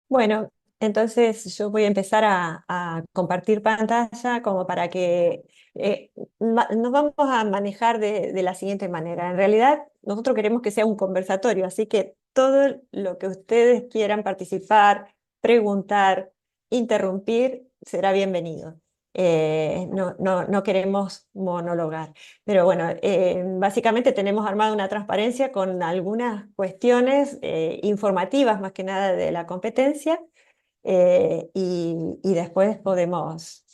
Bueno, entonces yo voy a empezar a compartir pantalla como para que nos vamos a manejar de la siguiente manera. En realidad, nosotros queremos que sea un conversatorio, así que todo lo que ustedes quieran participar, preguntar, interrumpir, será bienvenido. No queremos monologar. Pero bueno, básicamente tenemos armada una transparencia con algunas cuestiones informativas más que nada de la competencia y después podemos,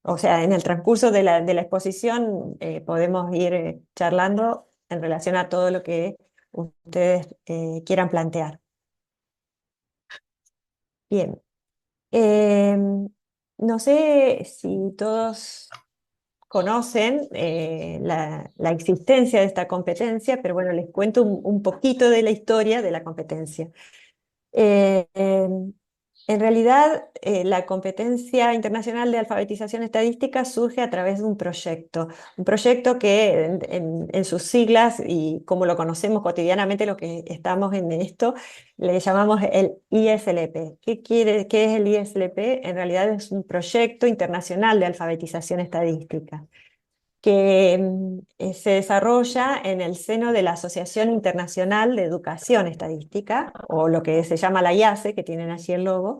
o sea, en el transcurso de la exposición podemos ir charlando en relación a todo lo que ustedes quieran plantear. Bien. No sé si todos conocen la existencia de esta competencia, pero bueno, les cuento un poquito de la historia de la competencia. Eh, em, en realidad, la competencia internacional de alfabetización estadística surge a través de un proyecto que en sus siglas y como lo conocemos cotidianamente, lo que estamos en esto, le llamamos el ISLP. ¿Qué es el ISLP? En realidad es un proyecto internacional de alfabetización estadística que se desarrolla en el seno de la Asociación Internacional de Educación Estadística, o lo que se llama la IASE, que tienen allí el logo,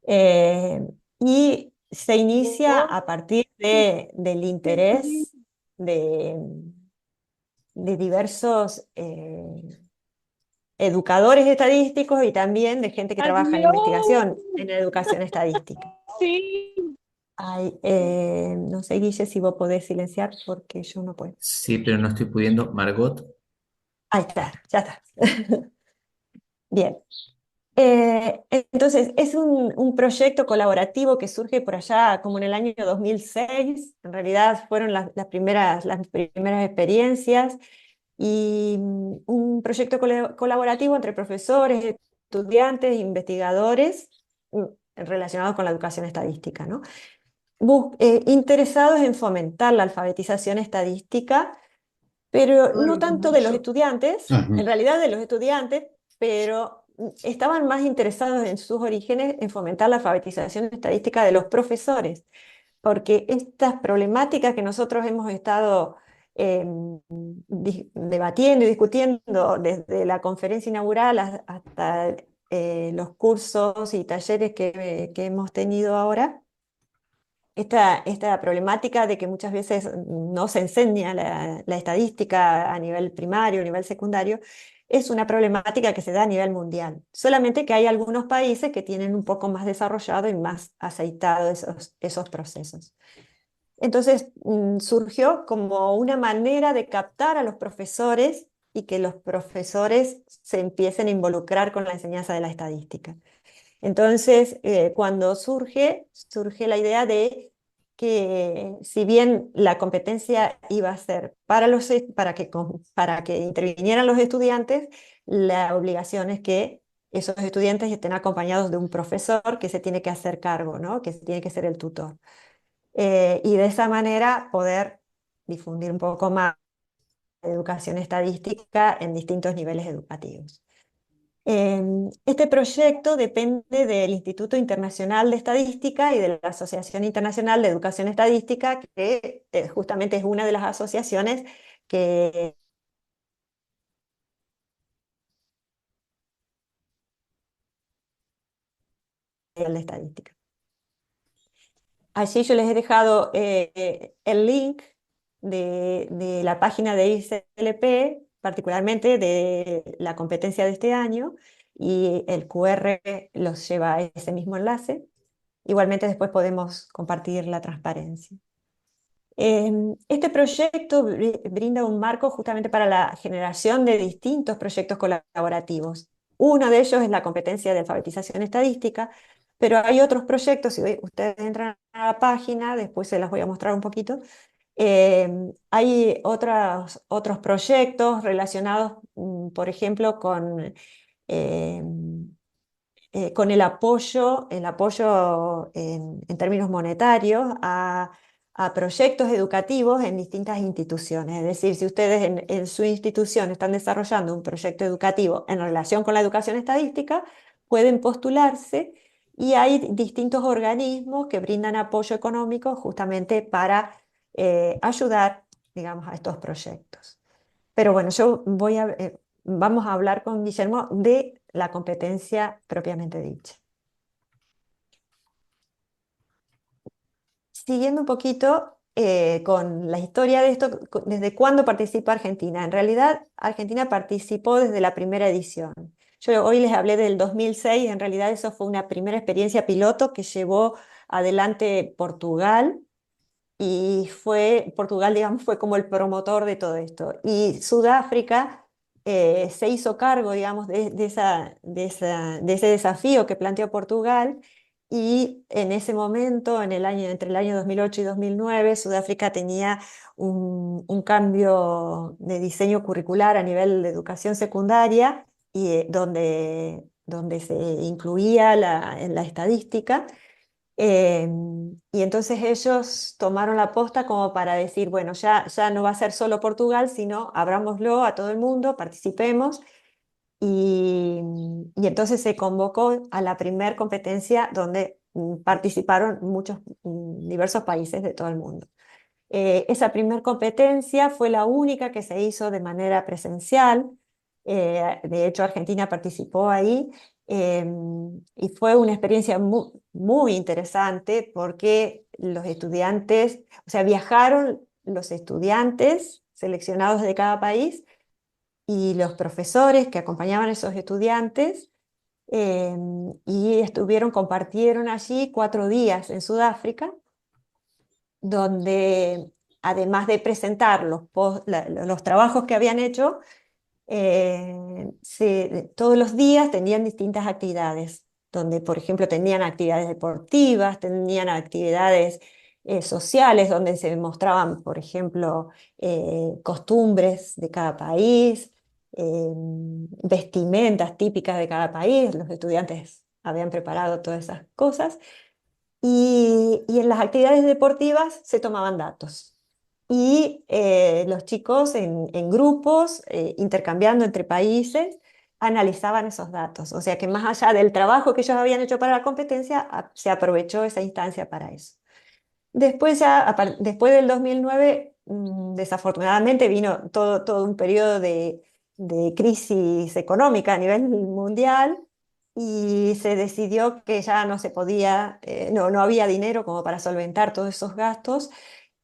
eh, y se inicia a partir del interés de, de diversos educadores estadísticos y también de gente que trabaja en Adiós. investigación en educación estadística. Sí. Ay, no sé, Guille, si vos podés silenciar porque yo no puedo. Sí, pero no estoy pudiendo. Margot, Ahí está, ya está. Bien. Entonces, es un proyecto colaborativo que surge por allá como en el año 2006. En realidad fueron las primeras experiencias y un proyecto colaborativo entre profesores, estudiantes, investigadores relacionados con la educación estadística, ¿no? Interesados en fomentar la alfabetización estadística, pero no tanto de los estudiantes, en realidad de los estudiantes, pero estaban más interesados en sus orígenes en fomentar la alfabetización estadística de los profesores, porque estas problemáticas que nosotros hemos estado debatiendo y discutiendo desde la conferencia inaugural hasta los cursos y talleres que hemos tenido ahora, esta problemática de que muchas veces no se enseña la estadística a nivel primario, a nivel secundario, es una problemática que se da a nivel mundial. Solamente que hay algunos países que tienen un poco más desarrollado y más aceitado esos procesos. Entonces surgió como una manera de captar a los profesores y que los profesores se empiecen a involucrar con la enseñanza de la estadística. Entonces, cuando surge la idea de que si bien la competencia iba a ser para que intervinieran los estudiantes, la obligación es que esos estudiantes estén acompañados de un profesor que se tiene que hacer cargo, ¿no? Que tiene que ser el tutor. Y de esa manera poder difundir un poco más la educación estadística en distintos niveles educativos. Este proyecto depende del Instituto Internacional de Estadística y de la Asociación Internacional de Educación Estadística, que justamente es una de las asociaciones que de estadística. Allí yo les he dejado el link de la página de ICLP, particularmente de la competencia de este año, y el QR los lleva a ese mismo enlace. Igualmente después podemos compartir la transparencia. Este proyecto brinda un marco justamente para la generación de distintos proyectos colaborativos. Uno de ellos es la competencia de alfabetización estadística, pero hay otros proyectos, si ustedes entran a la página, después se las voy a mostrar un poquito, hay otros proyectos relacionados, por ejemplo, eh, con el apoyo en términos monetarios a proyectos educativos en distintas instituciones. Es decir, si ustedes en su institución están desarrollando un proyecto educativo en relación con la educación estadística, pueden postularse y hay distintos organismos que brindan apoyo económico justamente para ayudar, digamos, a estos proyectos. Pero bueno, vamos a hablar con Guillermo de la competencia propiamente dicha. Siguiendo un poquito con la historia de esto, ¿desde cuándo participa Argentina? En realidad, Argentina participó desde la primera edición. Yo hoy les hablé del 2006, en realidad eso fue una primera experiencia piloto que llevó adelante Portugal y Portugal, digamos, fue como el promotor de todo esto. Y Sudáfrica se hizo cargo, digamos, de ese desafío que planteó Portugal. Y en ese momento, entre el año 2008 y 2009, Sudáfrica tenía un cambio de diseño curricular a nivel de educación secundaria, y donde se incluía en la estadística. Y entonces ellos tomaron la posta como para decir, bueno, ya no va a ser solo Portugal, sino abrámoslo a todo el mundo, participemos. Y entonces se convocó a la primer competencia donde participaron muchos, diversos países de todo el mundo. Esa primer competencia fue la única que se hizo de manera presencial. De hecho, Argentina participó ahí, eh, y fue una experiencia muy interesante porque los estudiantes, o sea, viajaron los estudiantes seleccionados de cada país y los profesores que acompañaban a esos estudiantes, eh, y compartieron allí 4 días en Sudáfrica, donde además de presentar los trabajos que habían hecho, todos los días tenían distintas actividades, donde por ejemplo tenían actividades deportivas, tenían actividades sociales, donde se mostraban, por ejemplo, costumbres de cada país, vestimentas típicas de cada país. Los estudiantes habían preparado todas esas cosas. Y en las actividades deportivas se tomaban datos. Y los chicos en grupos, intercambiando entre países, analizaban esos datos. O sea que más allá del trabajo que ellos habían hecho para la competencia, se aprovechó esa instancia para eso. Después, después del 2009, desafortunadamente vino todo un periodo de crisis económica a nivel mundial, y se decidió que ya no se podía, no había dinero como para solventar todos esos gastos,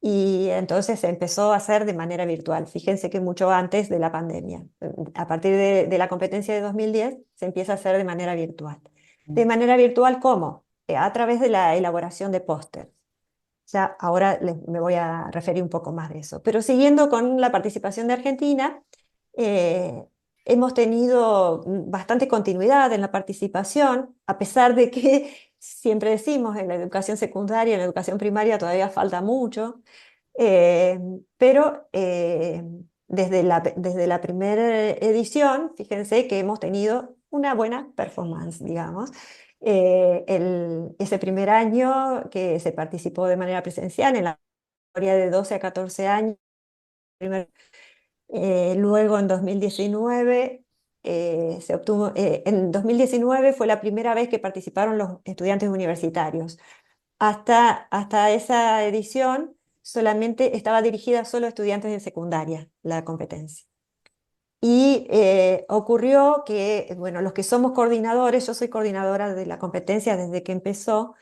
y entonces se empezó a hacer de manera virtual. Fíjense que mucho antes de la pandemia. A partir de la competencia de 2010 se empieza a hacer de manera virtual. ¿De manera virtual cómo? A través de la elaboración de póster. Ya ahora me voy a referir un poco más de eso. Pero siguiendo con la participación de Argentina, eh, hemos tenido bastante continuidad en la participación, a pesar de que siempre decimos en la educación secundaria, en la educación primaria todavía falta mucho, eh, pero desde la primera edición, fíjense que hemos tenido una buena performance, digamos. Ese primer año que se participó de manera presencial en la categoría de 12 a 14 años, luego en 2019 en 2019 fue la primera vez que participaron los estudiantes universitarios. Hasta esa edición solamente estaba dirigida solo a estudiantes de secundaria, la competencia. Y ocurrió que, bueno, los que somos coordinadores, yo soy coordinadora de la competencia desde que empezó.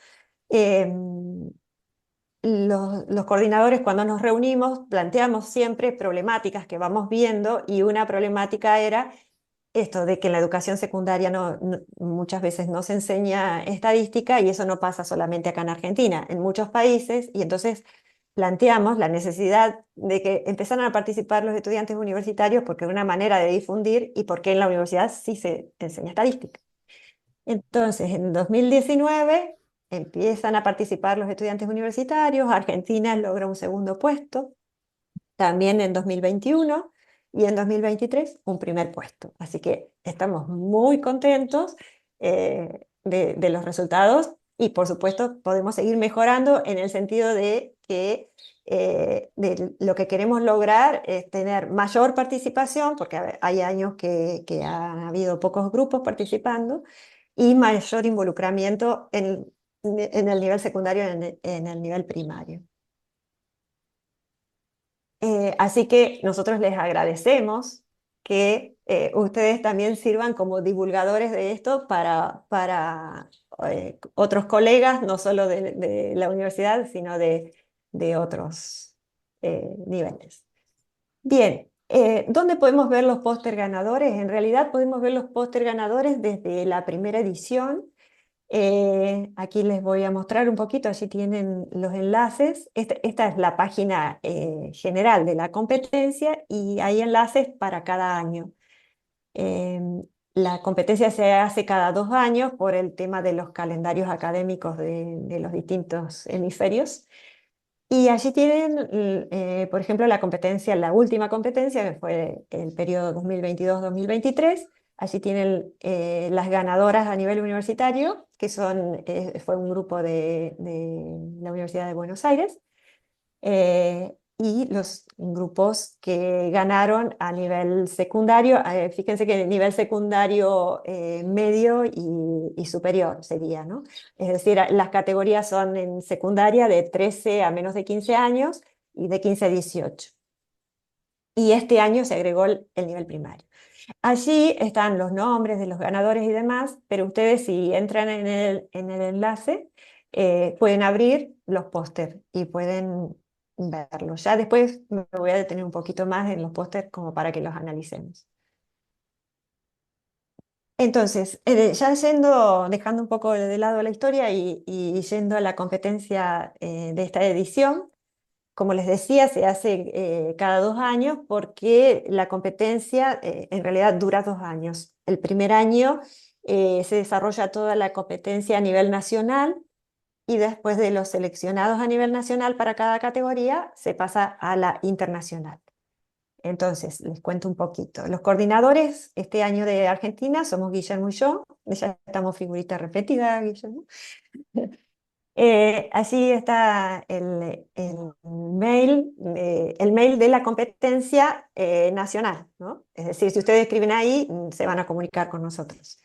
Los coordinadores, cuando nos reunimos, planteamos siempre problemáticas que vamos viendo, y una problemática era esto de que en la educación secundaria muchas veces no se enseña estadística, y eso no pasa solamente acá en Argentina, en muchos países. Y entonces planteamos la necesidad de que empezaran a participar los estudiantes universitarios, porque era una manera de difundir, y porque en la universidad sí se enseña estadística. Entonces, en 2019 empiezan a participar los estudiantes universitarios. Argentina logra un segundo puesto, también en 2021, y en 2023 un primer puesto. Así que estamos muy contentos de los resultados, y por supuesto podemos seguir mejorando en el sentido de que lo que queremos lograr es tener mayor participación, porque hay años que ha habido pocos grupos participando, y mayor involucramiento en el nivel secundario, en el nivel primario. Así que nosotros les agradecemos que ustedes también sirvan como divulgadores de esto para otros colegas, no solo de la universidad, sino de otros niveles. Bien, ¿dónde podemos ver los póster ganadores? En realidad podemos ver los póster ganadores desde la primera edición. Aquí les voy a mostrar un poquito, allí tienen los enlaces. Esta es la página general de la competencia y hay enlaces para cada año. Eh, la competencia se hace cada 2 años por el tema de los calendarios académicos de los distintos hemisferios. Y allí tienen, por ejemplo, la competencia, la última competencia, que fue el periodo 2022-2023. Allí tienen las ganadoras a nivel universitario, que fue un grupo de la Universidad de Buenos Aires, y los grupos que ganaron a nivel secundario. Fíjense que nivel secundario medio y superior sería, ¿no? Es decir, las categorías son en secundaria de 13 a menos de 15 años y de 15 a 18. Y este año se agregó el nivel primario. Allí están los nombres de los ganadores y demás, pero ustedes, si entran en el enlace, pueden abrir los pósters y pueden verlos. Ya después me voy a detener un poquito más en los pósters como para que los analicemos. Entonces, ya dejando un poco de lado la historia y yendo a la competencia de esta edición. Como les decía, se hace cada 2 años porque la competencia en realidad dura 2 años. El primer año se desarrolla toda la competencia a nivel nacional y después de los seleccionados a nivel nacional para cada categoría se pasa a la internacional. Entonces, les cuento un poquito. Los coordinadores este año de Argentina somos Guillermo y yo. Ya estamos figurita repetida, Guillermo. Allí está el mail de la competencia nacional, ¿no? Es decir, si ustedes escriben ahí, se van a comunicar con nosotros.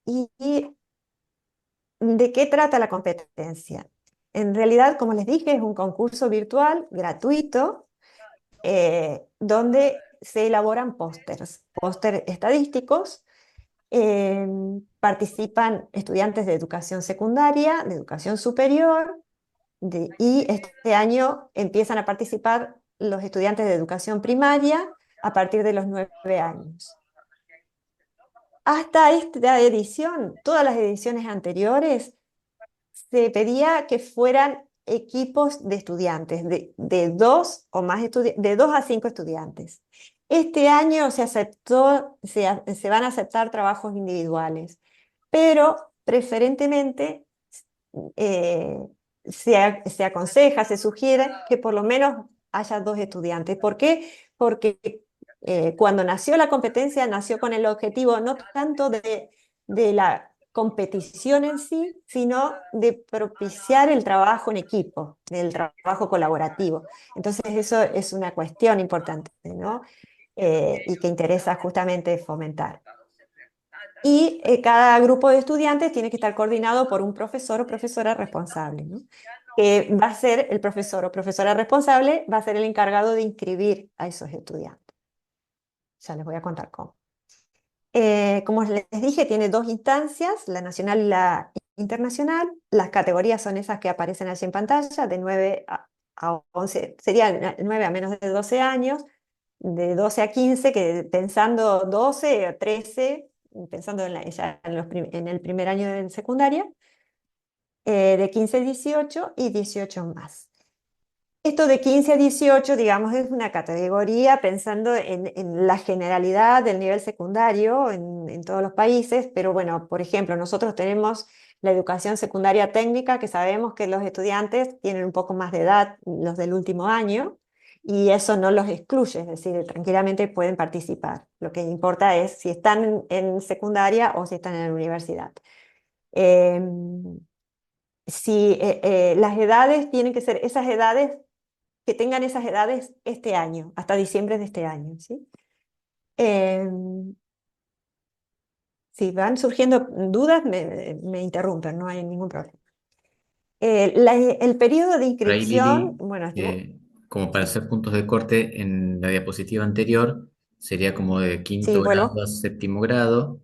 ¿Y de qué trata la competencia? En realidad, como les dije, es un concurso virtual gratuito donde se elaboran póster estadísticos. Participan estudiantes de educación secundaria, de educación superior, y este año empiezan a participar los estudiantes de educación primaria a partir de los 9 años. Hasta esta edición, todas las ediciones anteriores, se pedía que fueran equipos de estudiantes, de 2 a 5 estudiantes. Este año se van a aceptar trabajos individuales, pero preferentemente eh, se aconseja, se sugiere que por lo menos haya 2 estudiantes. ¿Por qué? Porque cuando nació la competencia, nació con el objetivo no tanto de la competición en sí, sino de propiciar el trabajo en equipo, el trabajo colaborativo. Entonces eso es una cuestión importante, ¿no? Y que interesa justamente fomentar. Y cada grupo de estudiantes tiene que estar coordinado por un profesor o profesora responsable, ¿no? Que va a ser el profesor o profesora responsable, va a ser el encargado de inscribir a esos estudiantes. Ya les voy a contar cómo. Como les dije, tiene 2 instancias, la nacional y la internacional. Las categorías son esas que aparecen allí en pantalla, de 9 a 11, serían 9 a menos de 12 años, de 12 a 15, que pensando 12 a 13, pensando ya en el primer año de secundaria, de 15 a 18 y 18 más. Esto de 15 a 18, digamos, es una categoría pensando en la generalidad del nivel secundario en todos los países, pero bueno, por ejemplo, nosotros tenemos la educación secundaria técnica, que sabemos que los estudiantes tienen un poco más de edad, los del último año, y eso no los excluye, es decir, tranquilamente pueden participar. Lo que importa es si están en secundaria o si están en la universidad. Si las edades tienen que ser esas edades que tengan esas edades este año, hasta diciembre de este año, ¿sí? Si van surgiendo dudas, me interrumpen, no hay ningún problema. El periodo de Por ahí, inscripción, Lili, bueno, como para sí, hacer puntos de corte, en la diapositiva anterior sería como de sí, quinto grado vuelvo, a séptimo grado.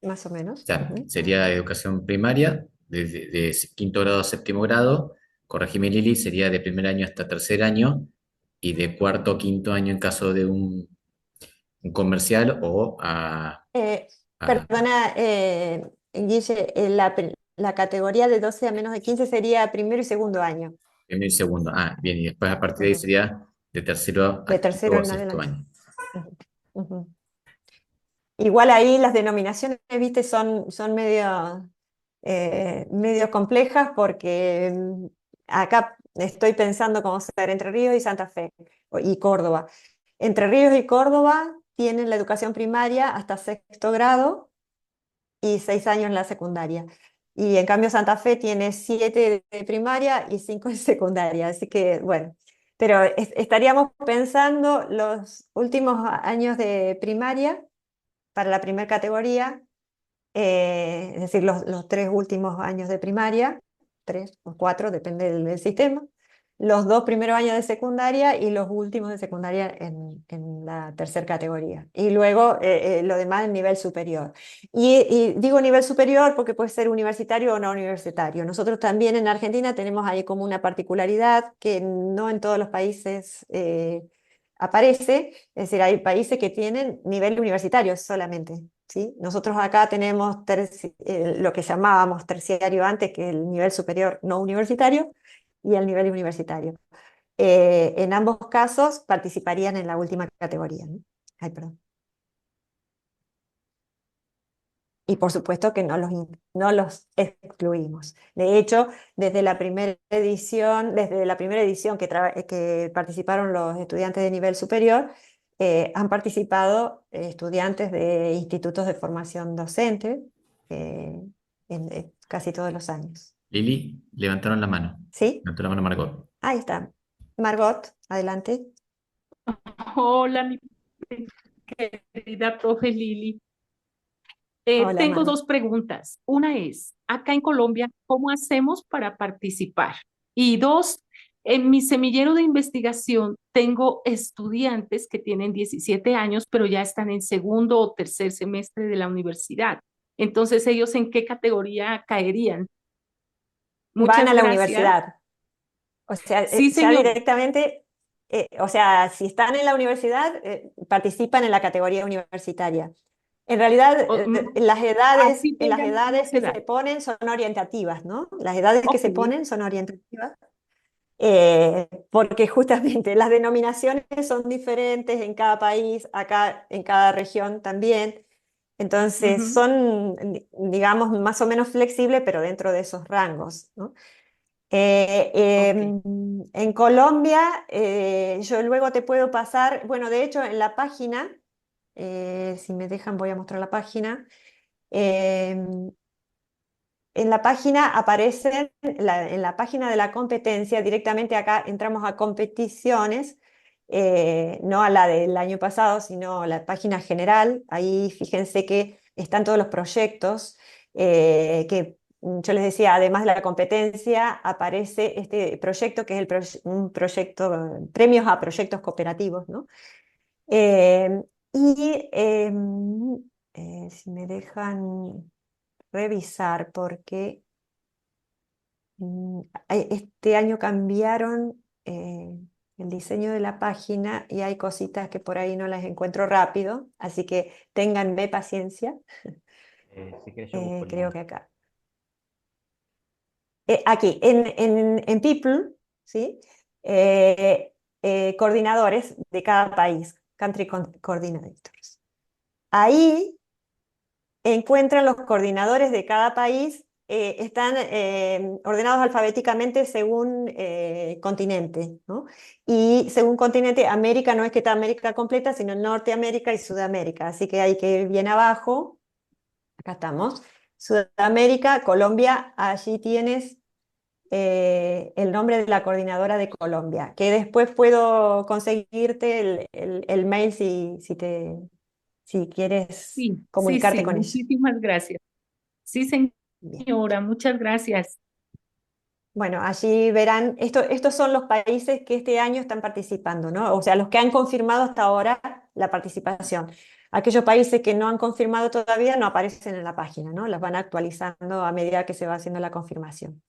más o O menos. sea, Ujú. sería educación primaria, de quinto grado a séptimo grado. Corregime, Lili, sería de primer año hasta tercer año y de cuarto a quinto año en caso de un comercial o Eh, a Perdona, Guille, la categoría de 12 a menos de 15 sería primero y segundo año, primero y segundo. Ah, bien, y después a partir de ahí ujú, sería de tercero de a quinto tercero o en sexto adelante. año. Ujú, ujú. Igual ahí las denominaciones, viste, son medio complejas porque acá estoy pensando cómo ser Entre Ríos y Santa Fe y Córdoba. Entre Ríos y Córdoba tienen la educación primaria hasta sexto grado y 6 años en la secundaria. Y en cambio Santa Fe tiene 7 de primaria y 5 de secundaria. Así que, bueno, pero estaríamos pensando los últimos años de primaria para la primera categoría, es decir, los 3 últimos años de primaria, 3 o 4, depende del sistema, los 2 primeros años de secundaria y los últimos de secundaria en la tercera categoría. Y luego lo demás en nivel superior. Y digo nivel superior porque puede ser universitario o no universitario. Nosotros también en Argentina tenemos ahí como una particularidad que no en todos los países aparece, es decir, hay países que tienen nivel universitario solamente. ¿Sí? Nosotros acá tenemos lo que llamábamos terciario antes, que es el nivel superior no universitario, y el nivel universitario. En ambos casos participarían en la última categoría, ¿no? Ay, perdón. Y por supuesto que no los excluimos. De hecho, desde la primera edición que participaron los estudiantes de nivel superior, han participado estudiantes de institutos de formación docente eh, en casi todos los años. Lili, levantaron la mano. ¿Sí? Levantó la mano Margot. Ahí está. Margot, adelante. Hola, mi querida profe Lili. Hola, Tengo Margot. dos preguntas. Una es, acá en Colombia, ¿cómo hacemos para participar? Y dos, en mi semillero de investigación tengo estudiantes que tienen 17 años, pero ya están en segundo o tercer semestre de la universidad. Entonces, ¿ellos en qué categoría caerían? Van Muchas a la gracias. universidad. O sea, Sí, ya señor. directamente, o sea, si están en la universidad, participan en la categoría universitaria. En realidad, las edades, Así las tengan la edades misma que edad. se ponen son orientativas, ¿no? Las edades que Ok, se ponen son orientativas, porque justamente las denominaciones son diferentes en cada país, acá en cada región también. Entonces, ujú, son, digamos, más o menos flexibles, pero dentro de esos rangos, ¿no? ok. En Colombia, yo luego te puedo pasar, bueno, de hecho en la página, si me dejan voy a mostrar la página. em, en la página aparecen, en la página de la competencia, directamente acá entramos a competiciones, no a la del año pasado, sino a la página general. Ahí fíjense que están todos los proyectos que yo les decía, además de la competencia, aparece este proyecto que es un proyecto, premios a proyectos cooperativos, ¿no? Eh, y si me dejan revisar, porque este año cambiaron el diseño de la página y hay cositas que por ahí no las encuentro rápido, así que ténganme paciencia. Si querés, yo busco el Creo link. que acá. Aquí, en People, ¿sí? Coordinadores de cada país, Country Coordinators. Ahí encuentran los coordinadores de cada país, están ordenados alfabéticamente según continente, ¿no? Y según continente, América no es que está América completa, sino Norteamérica y Sudamérica. Así que hay que ir bien abajo. Acá estamos. Sudamérica, Colombia, allí tienes el nombre de la coordinadora de Colombia, que después puedo conseguirte el mail si quieres Sí, sí, comunicarte sí, con ella. muchísimas gracias. Sí, Bien. señora, muchas gracias. Bueno, allí verán, estos son los países que este año están participando, ¿no? O sea, los que han confirmado hasta ahora la participación. Aquellos países que no han confirmado todavía no aparecen en la página, ¿no? Las van actualizando a medida que se va haciendo la confirmación.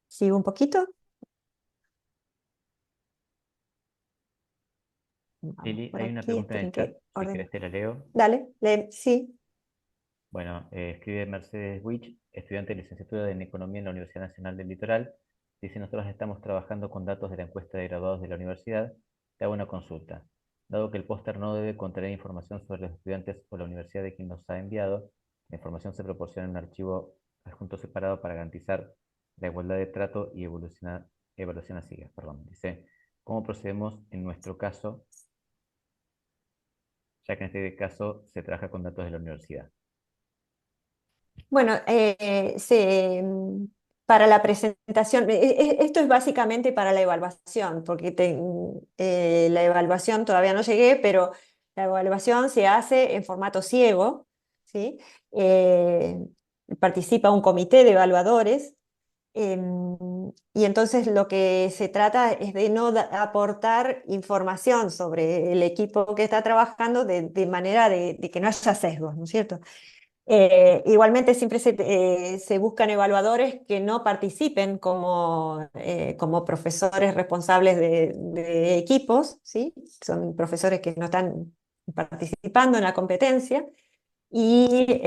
¿Sigo un poquito? Vamos Lili, por hay una aquí, pregunta en esperen el chat, que si querés ordeno. te la leo. Dale, sí. Bueno, escribe Mercedes Wich, estudiante de licenciatura en Economía en la Universidad Nacional del Litoral. Dice, nosotros estamos trabajando con datos de la encuesta de graduados de la universidad. Te hago una consulta. Dado que el póster no debe contener información sobre los estudiantes o la universidad de quien nos ha enviado, la información se proporciona en un archivo adjunto separado para garantizar la igualdad de trato y evaluación a siga. Perdón, dice, ¿cómo procedemos en nuestro caso, ya que en este caso se trabaja con datos de la universidad? Bueno, para la presentación, esto es básicamente para la evaluación, porque la evaluación todavía no llegué, pero la evaluación se hace en formato ciego, ¿sí? Eh, Participa un comité de evaluadores, y entonces lo que se trata es de no aportar información sobre el equipo que está trabajando de manera de que no haya sesgos, ¿no es cierto? Igualmente siempre se buscan evaluadores que no participen como profesores responsables de equipos, ¿sí? Son profesores que no están participando en la competencia y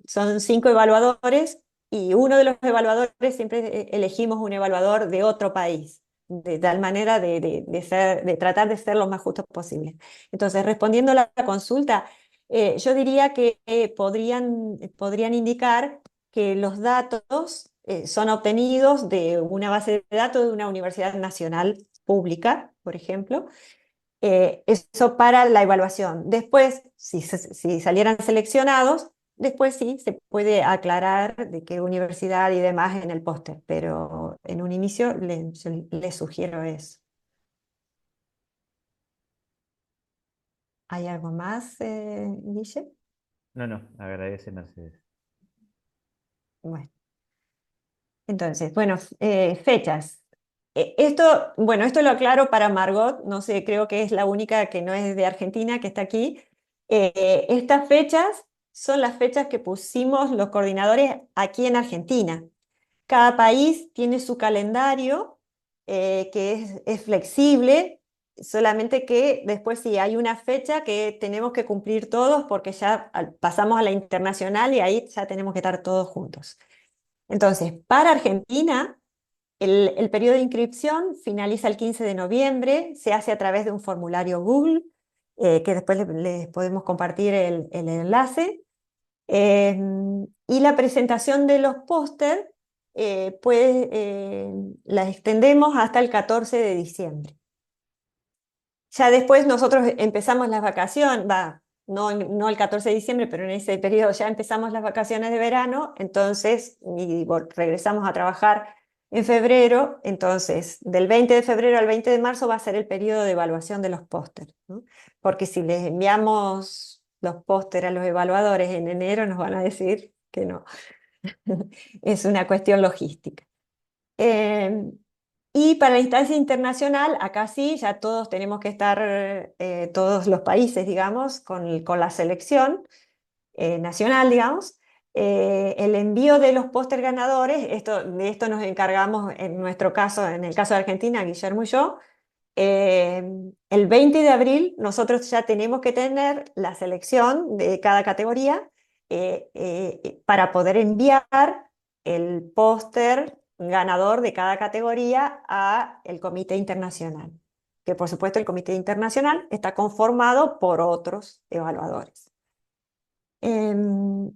son 5 evaluadores y uno de los evaluadores siempre elegimos un evaluador de otro país, de tal manera de tratar de ser lo más justos posible. Entonces, respondiendo a la consulta, yo diría que podrían indicar que los datos son obtenidos de una base de datos de una universidad nacional pública, por ejemplo, eso para la evaluación. Después, si salieran seleccionados, después sí se puede aclarar de qué universidad y demás en el póster, pero en un inicio yo les sugiero eso. ¿Hay algo más, Guille? No, no, agradece Mercedes. Bueno, entonces, bueno, fechas. Bueno, esto lo aclaro para Margot, no sé, creo que es la única que no es de Argentina que está aquí. Estas fechas son las fechas que pusimos los coordinadores aquí en Argentina. Cada país tiene su calendario, que es flexible, solamente que después sí hay una fecha que tenemos que cumplir todos porque ya pasamos a la internacional y ahí ya tenemos que estar todos juntos. Entonces, para Argentina, el periodo de inscripción finaliza el 15 de noviembre, se hace a través de un formulario Google, que después les podemos compartir el enlace. Eh, y la presentación de los póster, la extendemos hasta el 14 de diciembre. Ya después nosotros empezamos las vacaciones, no el 14 de diciembre, pero en ese periodo ya empezamos las vacaciones de verano, entonces regresamos a trabajar en febrero, entonces del 20 de febrero al 20 de marzo va a ser el periodo de evaluación de los pósters, ¿no? Porque si les enviamos los pósteres a los evaluadores en enero nos van a decir que no, es una cuestión logística. Eh, y para la instancia internacional, acá sí, ya todos tenemos que estar, todos los países, digamos, con la selección nacional, digamos. El envío de los póster ganadores, de esto nos encargamos en nuestro caso, en el caso de Argentina, Guillermo y yo. El 20 de abril nosotros ya tenemos que tener la selección de cada categoría, para poder enviar el póster ganador de cada categoría a el comité internacional, que por supuesto el comité internacional está conformado por otros evaluadores. Em,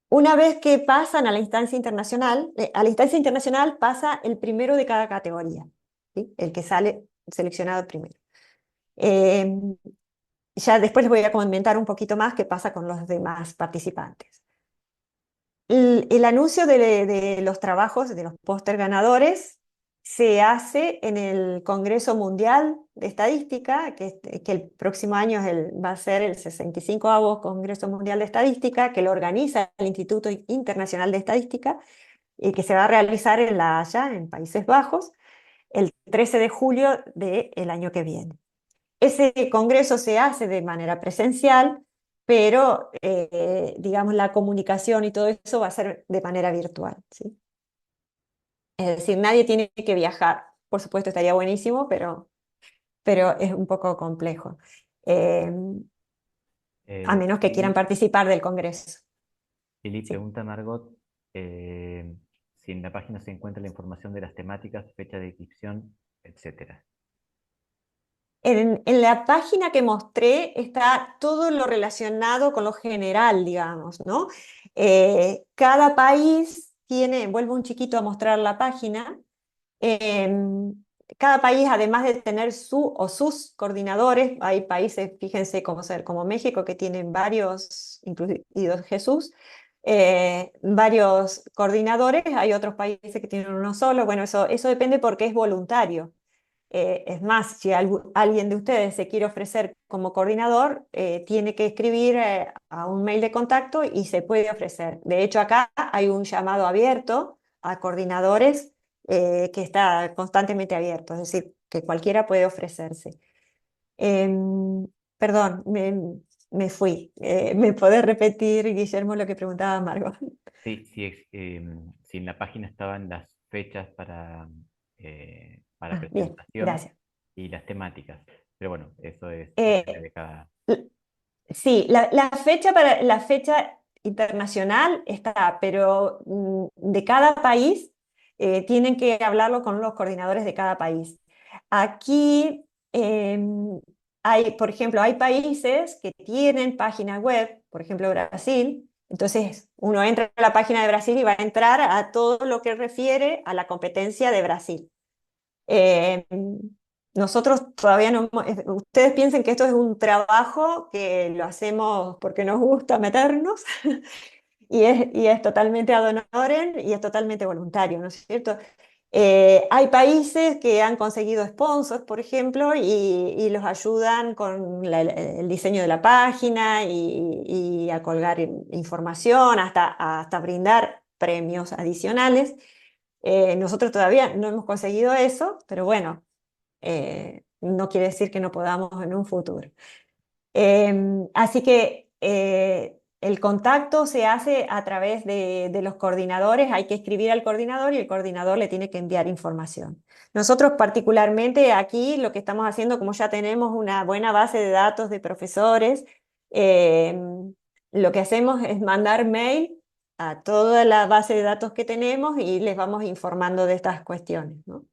una vez que pasan a la instancia internacional pasa el primero de cada categoría, ¿sí? El que sale seleccionado primero. Em, ya después les voy a comentar un poquito más qué pasa con los demás participantes. El anuncio de los trabajos, de los póster ganadores, se hace en el Congreso Mundial de Estadística, que el próximo año va a ser el 65º Congreso Mundial de Estadística, que lo organiza el Instituto Internacional de Estadística y que se va a realizar en La Haya, en Países Bajos, el 13 de julio del año que viene. Ese congreso se hace de manera presencial, pero digamos la comunicación y todo eso va a ser de manera virtual, ¿sí? Es decir, nadie tiene que viajar. Por supuesto, estaría buenísimo, pero es un poco complejo. Eh, a menos que quieran Lili, participar del Congreso. Lili, Sí. pregunta Margot, si en la página se encuentra la información de las temáticas, fecha de inscripción, etcétera. En la página que mostré está todo lo relacionado con lo general, digamos, ¿no? Cada país tiene, vuelvo un chiquito a mostrar la página, em, cada país, además de tener su o sus coordinadores, hay países, fíjense como México, que tienen varios, incluido Jesús, varios coordinadores, hay otros países que tienen uno solo, bueno, eso depende porque es voluntario. Es más, si alguien de ustedes se quiere ofrecer como coordinador, tiene que escribir a un mail de contacto y se puede ofrecer. De hecho, acá hay un llamado abierto a coordinadores que está constantemente abierto, es decir, que cualquiera puede ofrecerse. Perdón, me fui. ¿Me podés repetir, Guillermo, lo que preguntaba Margot? Sí, sí, si en la página estaban las fechas para Ah, bien, presentación gracias. y las temáticas. Pero bueno, eso depende Eh, de cada... Sí, la fecha internacional está, pero de cada país tienen que hablarlo con los coordinadores de cada país. Aquí por ejemplo, hay países que tienen página web, por ejemplo Brasil, entonces uno entra a la página de Brasil y va a entrar a todo lo que refiere a la competencia de Brasil. Eh, Nosotros todavía no, ustedes piensen que esto es un trabajo que lo hacemos porque nos gusta meternos y es totalmente ad honorem y es totalmente voluntario, ¿no es cierto? Hay países que han conseguido sponsors, por ejemplo, y los ayudan con el diseño de la página y a colgar información, hasta brindar premios adicionales. Nosotros todavía no hemos conseguido eso, pero bueno, no quiere decir que no podamos en un futuro. Así que el contacto se hace a través de los coordinadores, hay que escribir al coordinador y el coordinador le tiene que enviar información. Nosotros particularmente aquí lo que estamos haciendo, como ya tenemos una buena base de datos de profesores, lo que hacemos es mandar mail a toda la base de datos que tenemos y les vamos informando de estas cuestiones, ¿no?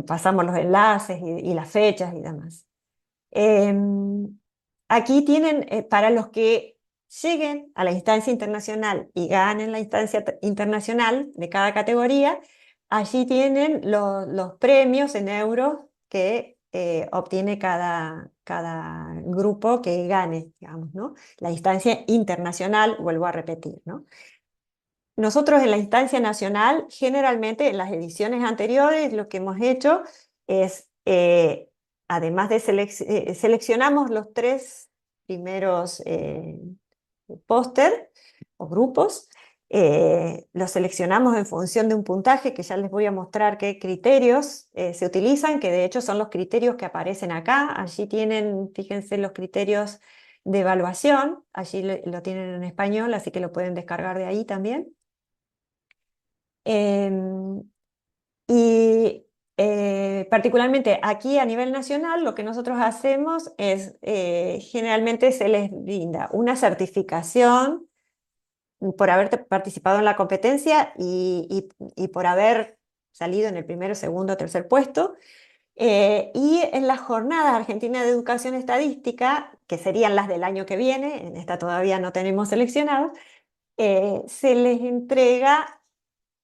Pasamos los enlaces y las fechas y demás. Aquí tienen, para los que lleguen a la instancia internacional y ganen la instancia internacional de cada categoría, allí tienen los premios en euros que obtiene cada grupo que gane, digamos, ¿no? La instancia internacional, vuelvo a repetir, ¿no? Nosotros en la instancia nacional, generalmente en las ediciones anteriores, lo que hemos hecho es, además de seleccionamos los 3 primeros póster o grupos, los seleccionamos en función de un puntaje que ya les voy a mostrar qué criterios se utilizan, que de hecho son los criterios que aparecen acá. Allí tienen, fíjense, los criterios de evaluación, allí lo tienen en español, así que lo pueden descargar de ahí también. Em, y particularmente aquí a nivel nacional, lo que nosotros hacemos es, generalmente se les brinda una certificación por haber participado en la competencia y por haber salido en el primero, segundo, tercer puesto. Y en las jornadas argentinas de educación estadística, que serían las del año que viene, en esta todavía no tenemos seleccionados, se les entrega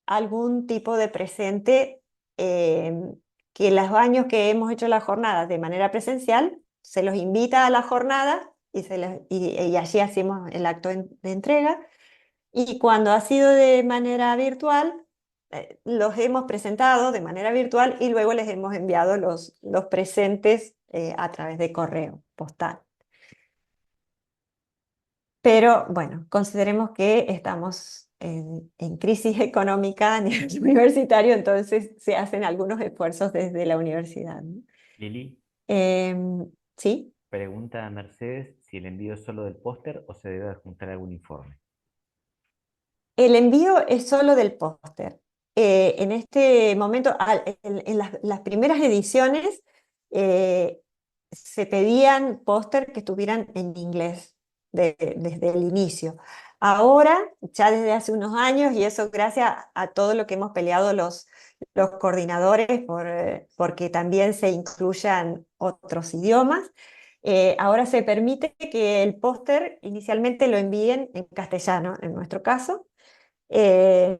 algún tipo de presente que los años que hemos hecho las jornadas de manera presencial, se los invita a la jornada y allí hacemos el acto de entrega. Y cuando ha sido de manera virtual, los hemos presentado de manera virtual y luego les hemos enviado los presentes a través de correo postal. Pero bueno, consideremos que estamos en crisis económica a nivel universitario, entonces se hacen algunos esfuerzos desde la universidad, ¿no? Lili, ¿Sí? pregunta a Mercedes si el envío es solo del póster o se debe adjuntar algún informe. El envío es solo del póster. En este momento, en las primeras ediciones, eh, se pedían póster que estuvieran en inglés desde el inicio. Ahora, ya desde hace unos años, y eso gracias a todo lo que hemos peleado los coordinadores porque también se incluyan otros idiomas, ahora se permite que el póster inicialmente lo envíen en castellano, en nuestro caso. Eh,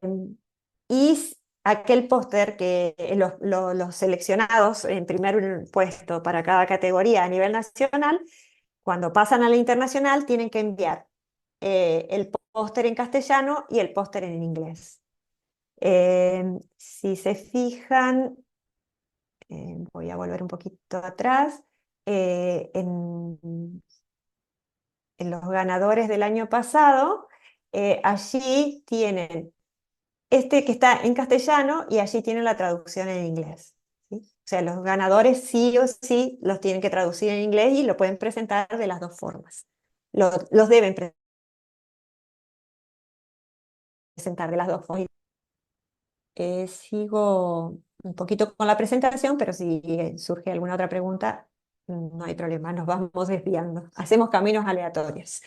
Aquel póster que los seleccionados en primer puesto para cada categoría a nivel nacional, cuando pasan a la internacional, tienen que enviar el póster en castellano y el póster en inglés. Si se fijan, voy a volver un poquito atrás, en los ganadores del año pasado, allí tienen este que está en castellano y allí tienen la traducción en inglés, ¿sí? O sea, los ganadores sí o sí los tienen que traducir en inglés y lo pueden presentar de las dos formas. Los deben presentar de las dos formas. Sigo un poquito con la presentación, pero si surge alguna otra pregunta, no hay problema, nos vamos desviando. Hacemos caminos aleatorios.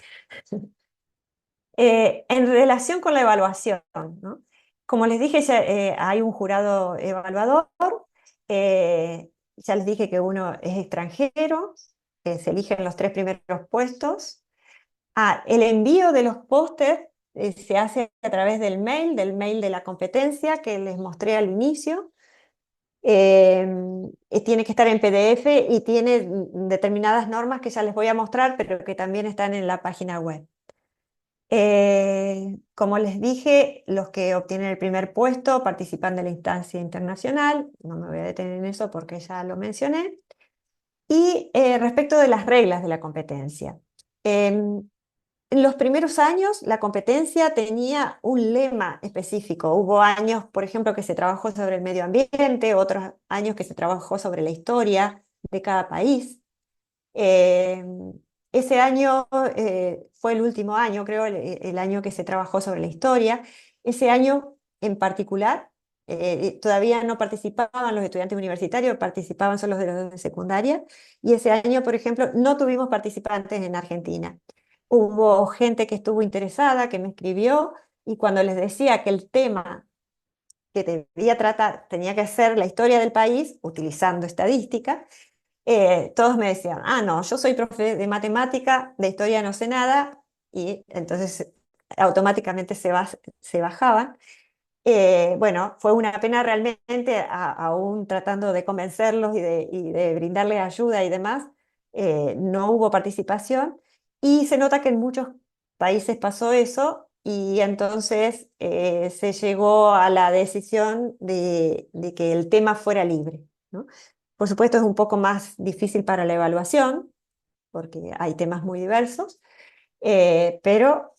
En relación con la evaluación, ¿no? Como les dije, ya, hay un jurado evaluador, ya les dije que uno es extranjero, se eligen los 3 primeros puestos. El envío de los pósters se hace a través del mail de la competencia que les mostré al inicio. Tiene que estar en PDF y tiene determinadas normas que ya les voy a mostrar, pero que también están en la página web. Como les dije, los que obtienen el primer puesto participan de la instancia internacional, no me voy a detener en eso porque ya lo mencioné. Y respecto de las reglas de la competencia, en los primeros años la competencia tenía un lema específico. Hubo años, por ejemplo, que se trabajó sobre el medio ambiente, otros años que se trabajó sobre la historia de cada país. Eh, Ese año fue el último año, creo, el año que se trabajó sobre la historia. Ese año en particular, todavía no participaban los estudiantes universitarios, participaban solo los de los de secundaria. Y ese año, por ejemplo, no tuvimos participantes en Argentina. Hubo gente que estuvo interesada, que me escribió, y cuando les decía que el tema que debía tratar tenía que ser la historia del país, utilizando estadística, todos me decían, no, yo soy profe de matemática, de historia no sé nada, y entonces automáticamente se bajaban. Bueno, fue una pena realmente, aún tratando de convencerlos y de brindarles ayuda y demás, no hubo participación, y se nota que en muchos países pasó eso, y entonces se llegó a la decisión de que el tema fuera libre, ¿no? Por supuesto es un poco más difícil para la evaluación, porque hay temas muy diversos, pero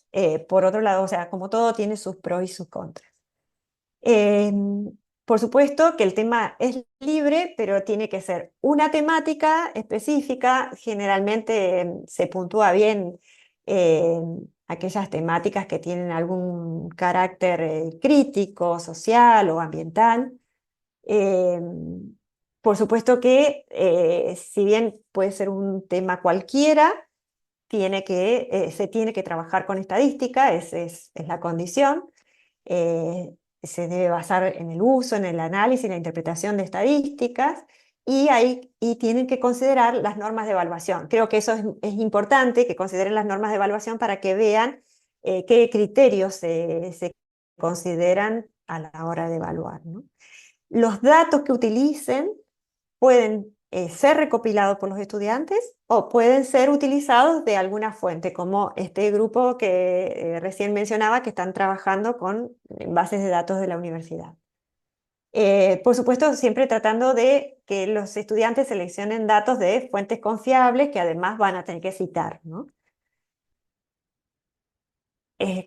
por otro lado, o sea, como todo tiene sus pros y sus contras. Por supuesto que el tema es libre, pero tiene que ser una temática específica. Generalmente se puntúa bien aquellas temáticas que tienen algún carácter crítico, social o ambiental. Eh, por supuesto que si bien puede ser un tema cualquiera, se tiene que trabajar con estadística, es la condición. Se debe basar en el uso, en el análisis, en la interpretación de estadísticas, y tienen que considerar las normas de evaluación. Creo que eso es importante, que consideren las normas de evaluación para que vean qué criterios se consideran a la hora de evaluar, ¿no? Los datos que utilicen pueden ser recopilados por los estudiantes o pueden ser utilizados de alguna fuente, como este grupo que recién mencionaba, que están trabajando con bases de datos de la universidad. Por supuesto, siempre tratando de que los estudiantes seleccionen datos de fuentes confiables que además van a tener que citar, ¿no?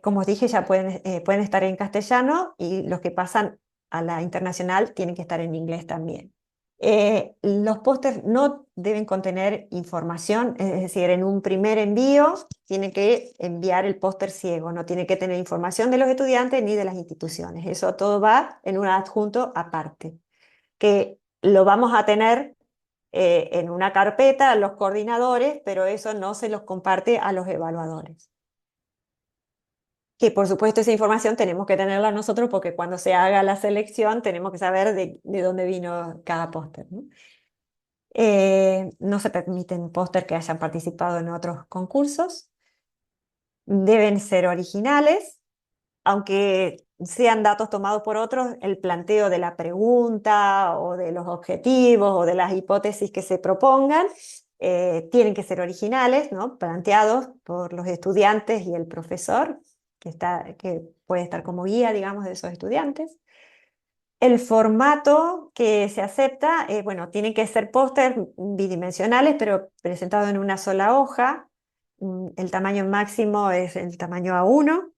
Como os dije, ya pueden estar en castellano y los que pasan a la internacional tienen que estar en inglés también. Los pósters no deben contener información, es decir, en un primer envío tiene que enviar el póster ciego, no tiene que tener información de los estudiantes ni de las instituciones. Eso todo va en un adjunto aparte, que lo vamos a tener en una carpeta a los coordinadores, pero eso no se los comparte a los evaluadores. Que por supuesto esa información tenemos que tenerla nosotros porque cuando se haga la selección tenemos que saber de dónde vino cada póster, ¿no? No se permiten póster que hayan participado en otros concursos. Deben ser originales, aunque sean datos tomados por otros, el planteo de la pregunta o de los objetivos o de las hipótesis que se propongan tienen que ser originales, ¿no? Planteados por los estudiantes y el profesor, que puede estar como guía, digamos, de esos estudiantes. El formato que se acepta, bueno, tienen que ser póster bidimensionales, pero presentados en una sola hoja. El tamaño máximo es el tamaño A1.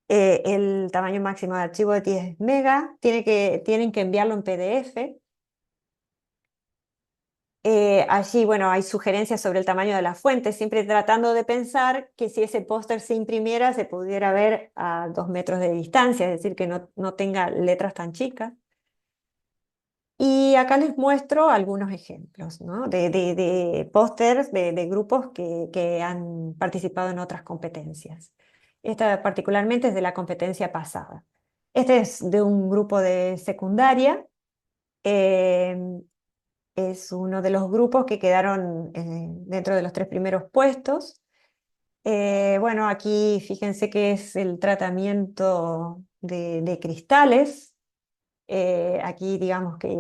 El tamaño máximo de archivo de 10 megas. Tienen que enviarlo en PDF. Allí, bueno, hay sugerencias sobre el tamaño de la fuente, siempre tratando de pensar que si ese póster se imprimiera, se pudiera ver a 2 metros de distancia, es decir, que no tenga letras tan chicas. Y acá les muestro algunos ejemplos, ¿no? de pósters de grupos que han participado en otras competencias. Esta particularmente es de la competencia pasada. Este es de un grupo de secundaria. eh, es uno de los grupos que quedaron dentro de los 3 primeros puestos. Bueno, aquí fíjense que es el tratamiento de cristales. Aquí digamos que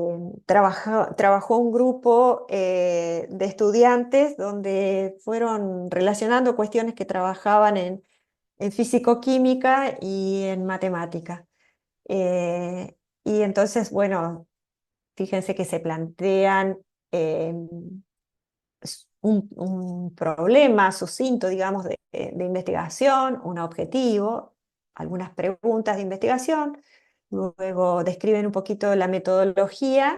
trabajó un grupo de estudiantes donde fueron relacionando cuestiones que trabajaban en físico-química y en matemática. Eh, y entonces, bueno, fíjense que se plantean eh, un problema sucinto, digamos, de investigación, un objetivo, algunas preguntas de investigación, luego describen un poquito la metodología,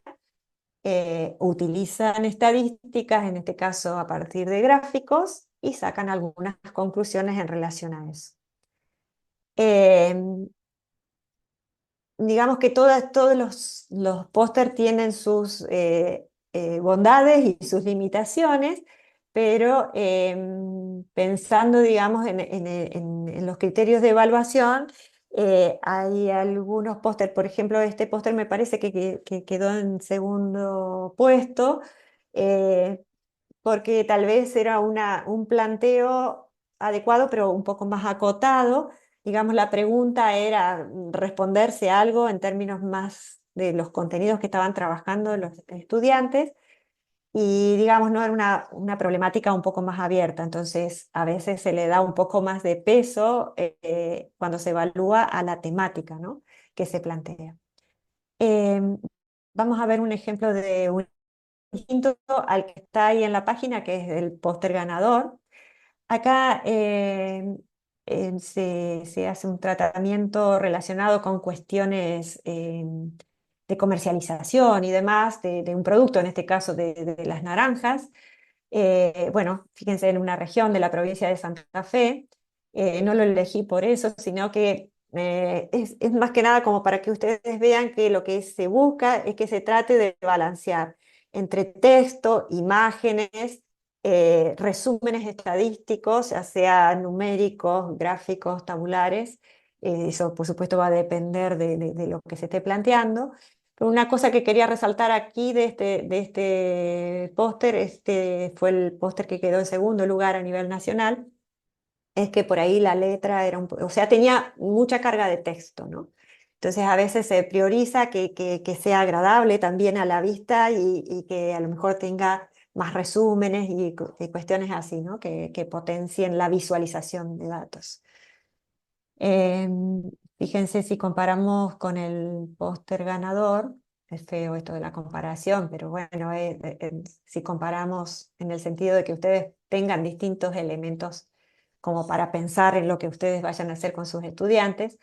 utilizan estadísticas, en este caso a partir de gráficos, y sacan algunas conclusiones en relación a eso. Digamos que todos los póster tienen sus bondades y sus limitaciones, pero pensando, digamos, en los criterios de evaluación, hay algunos póster, por ejemplo, este póster me parece que quedó en segundo puesto, eh, porque tal vez era un planteo adecuado, pero un poco más acotado. Digamos, la pregunta era responderse algo en términos más de los contenidos que estaban trabajando los estudiantes y, digamos, no era una problemática un poco más abierta. Entonces, a veces se le da un poco más de peso cuando se evalúa a la temática, ¿no?, que se plantea. Vamos a ver un ejemplo de un distinto al que está ahí en la página, que es el póster ganador. Acá se hace un tratamiento relacionado con cuestiones de comercialización y demás de un producto, en este caso de las naranjas. Bueno, fíjense en una región de la provincia de Santa Fe. No lo elegí por eso, sino que es más que nada como para que ustedes vean que lo que se busca es que se trate de balancear entre texto, imágenes, resúmenes estadísticos, ya sea numéricos, gráficos, tabulares. Eso, por supuesto, va a depender de lo que se esté planteando. Pero una cosa que quería resaltar aquí de este póster, este fue el póster que quedó en segundo lugar a nivel nacional, es que por ahí la letra era o sea, tenía mucha carga de texto, ¿no? Entonces a veces se prioriza que sea agradable también a la vista y que a lo mejor tenga más resúmenes y cuestiones así, ¿no? Que potencien la visualización de datos. Fíjense si comparamos con el póster ganador, es feo esto de la comparación, pero bueno, si comparamos en el sentido de que ustedes tengan distintos elementos como para pensar en lo que ustedes vayan a hacer con sus estudiantes,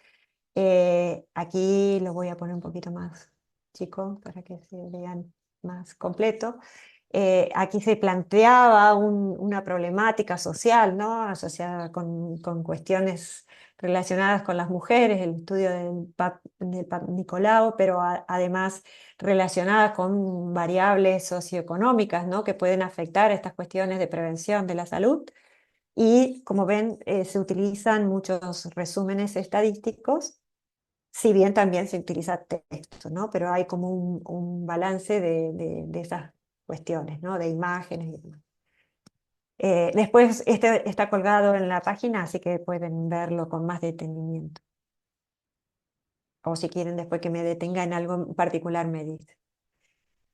aquí lo voy a poner un poquito más chico para que se vean más completo. Aquí se planteaba una problemática social, ¿no? Asociada con cuestiones relacionadas con las mujeres, el estudio del Pap Nicolau, pero además relacionadas con variables socioeconómicas, ¿no? Que pueden afectar estas cuestiones de prevención de la salud. Y como ven, se utilizan muchos resúmenes estadísticos, si bien también se utiliza texto, ¿no? Pero hay como un balance de esas cuestiones, ¿no? De imágenes y demás. Después este está colgado en la página, así que pueden verlo con más detenimiento. O si quieren después que me detenga en algo en particular, me dice.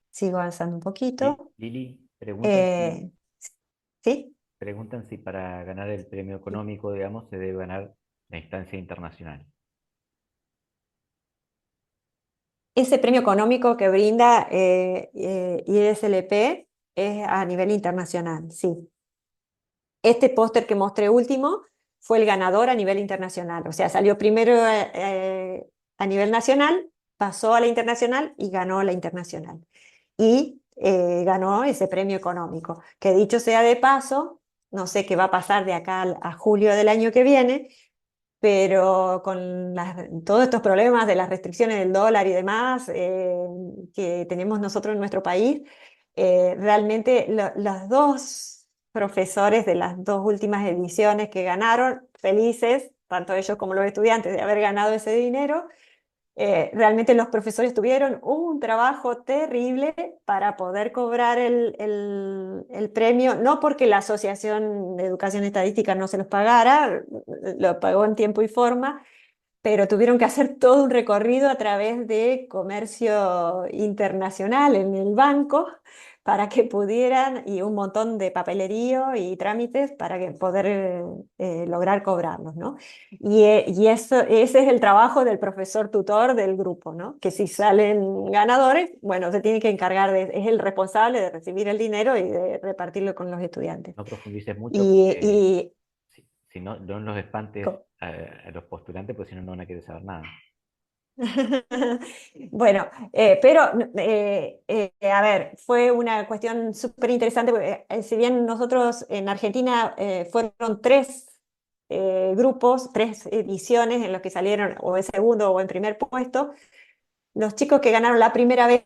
Sigo avanzando un poquito. Lili, Eh, ¿Sí? preguntan si para ganar el premio económico, digamos, se debe ganar la instancia internacional. Ese premio económico que brinda ISLP es a nivel internacional, sí. Este póster que mostré último fue el ganador a nivel internacional, o sea, salió primero a nivel nacional, pasó a la internacional y ganó la internacional. Y ganó ese premio económico, que dicho sea de paso, no sé qué va a pasar de acá a julio del año que viene, pero con todos estos problemas de las restricciones del dólar y demás que tenemos nosotros en nuestro país, realmente los dos profesores de las dos últimas ediciones que ganaron, felices, tanto ellos como los estudiantes, de haber ganado ese dinero. Realmente los profesores tuvieron un trabajo terrible para poder cobrar el premio, no porque la Asociación de Educación Estadística no se los pagara, lo pagó en tiempo y forma, pero tuvieron que hacer todo un recorrido a través de comercio internacional en el banco para que pudieran, y un montón de papelerío y trámites para poder lograr cobrarlos, ¿no? Y ese es el trabajo del profesor tutor del grupo, ¿no? Que si salen ganadores, bueno, se tiene que encargar es el responsable de recibir el dinero y de repartirlo con los estudiantes. No profundices mucho Y, porque y si no, no los espantes a los postulantes, pues si no, no van a querer saber nada. Bueno, pero a ver, fue una cuestión súper interesante, porque si bien nosotros en Argentina fueron tres grupos, tres ediciones en los que salieron o en segundo o en primer puesto, los chicos que ganaron la primera vez,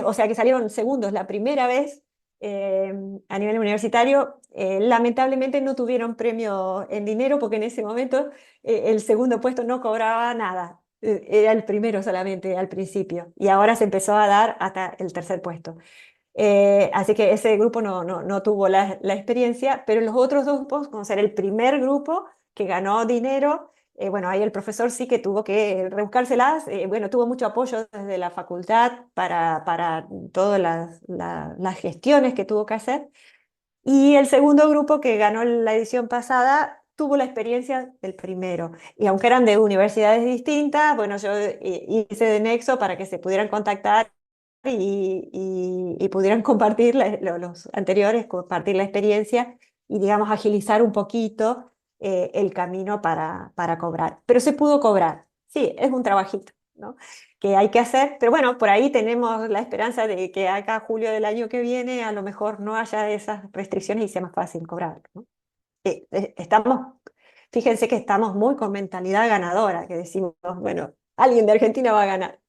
o sea, que salieron segundos la primera vez eh, a nivel universitario, lamentablemente no tuvieron premio en dinero porque en ese momento el segundo puesto no cobraba nada. Era el primero solamente al principio y ahora se empezó a dar hasta el tercer puesto. Así que ese grupo no tuvo la experiencia, pero los otros dos grupos, como ser el primer grupo que ganó dinero, bueno, ahí el profesor sí que tuvo que rebuscárselas, bueno, tuvo mucho apoyo desde la facultad para todas las gestiones que tuvo que hacer. Y el segundo grupo que ganó la edición pasada tuvo la experiencia del primero. Y aunque eran de universidades distintas, bueno, yo hice de nexo para que se pudieran contactar y pudieran compartir, los anteriores, compartir la experiencia y, digamos, agilizar un poquito el camino para cobrar. Pero se pudo cobrar. Sí, es un trabajito, ¿no? Que hay que hacer, pero bueno, por ahí tenemos la esperanza de que acá julio del año que viene a lo mejor no haya esas restricciones y sea más fácil cobrar, ¿no? Estamos, fíjense que estamos muy con mentalidad ganadora, que decimos, bueno, alguien de Argentina va a ganar.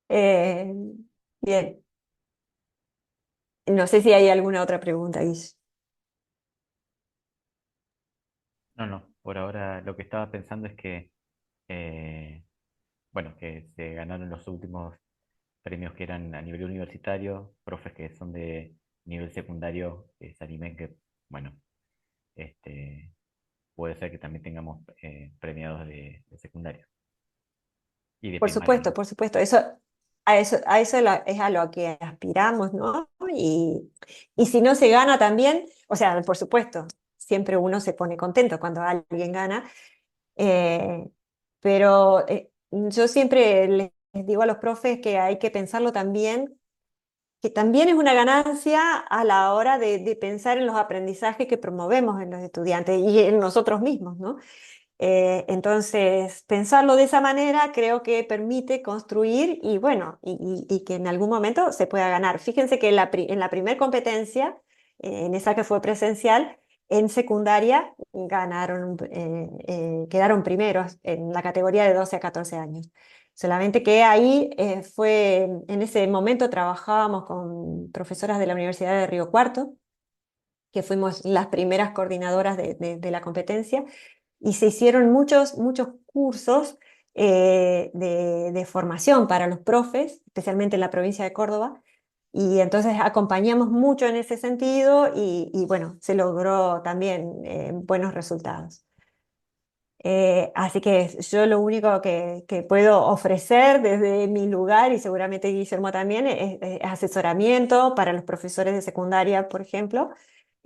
Eh, bien, no sé si hay alguna otra pregunta, Guis. No, no, por ahora lo que estaba pensando es que, eh, bueno, que se ganaron los últimos premios que eran a nivel universitario, profes que son de nivel secundario, que se animen que, bueno, este, puede ser que también tengamos premiados de secundario y de primaria, ¿no? Por supuesto, a eso es a lo que aspiramos, ¿no? Y si no se gana también, o sea, por supuesto, siempre uno se pone contento cuando alguien gana. Eh, pero yo siempre les digo a los profes que hay que pensarlo también, que también es una ganancia a la hora de pensar en los aprendizajes que promovemos en los estudiantes y en nosotros mismos, ¿no? Entonces, pensarlo de esa manera creo que permite construir y bueno, y que en algún momento se pueda ganar. Fíjense que en la primer competencia, en esa que fue presencial, en secundaria quedaron primeros en la categoría de 12 a 14 años. Solamente que ahí en ese momento trabajábamos con profesoras de la Universidad de Río Cuarto, que fuimos las primeras coordinadoras de la competencia, y se hicieron muchos cursos de formación para los profes, especialmente en la provincia de Córdoba, y entonces acompañamos mucho en ese sentido y bueno, se logró también buenos resultados. Así que yo lo único que puedo ofrecer desde mi lugar, y seguramente Guillermo también, es asesoramiento para los profesores de secundaria, por ejemplo,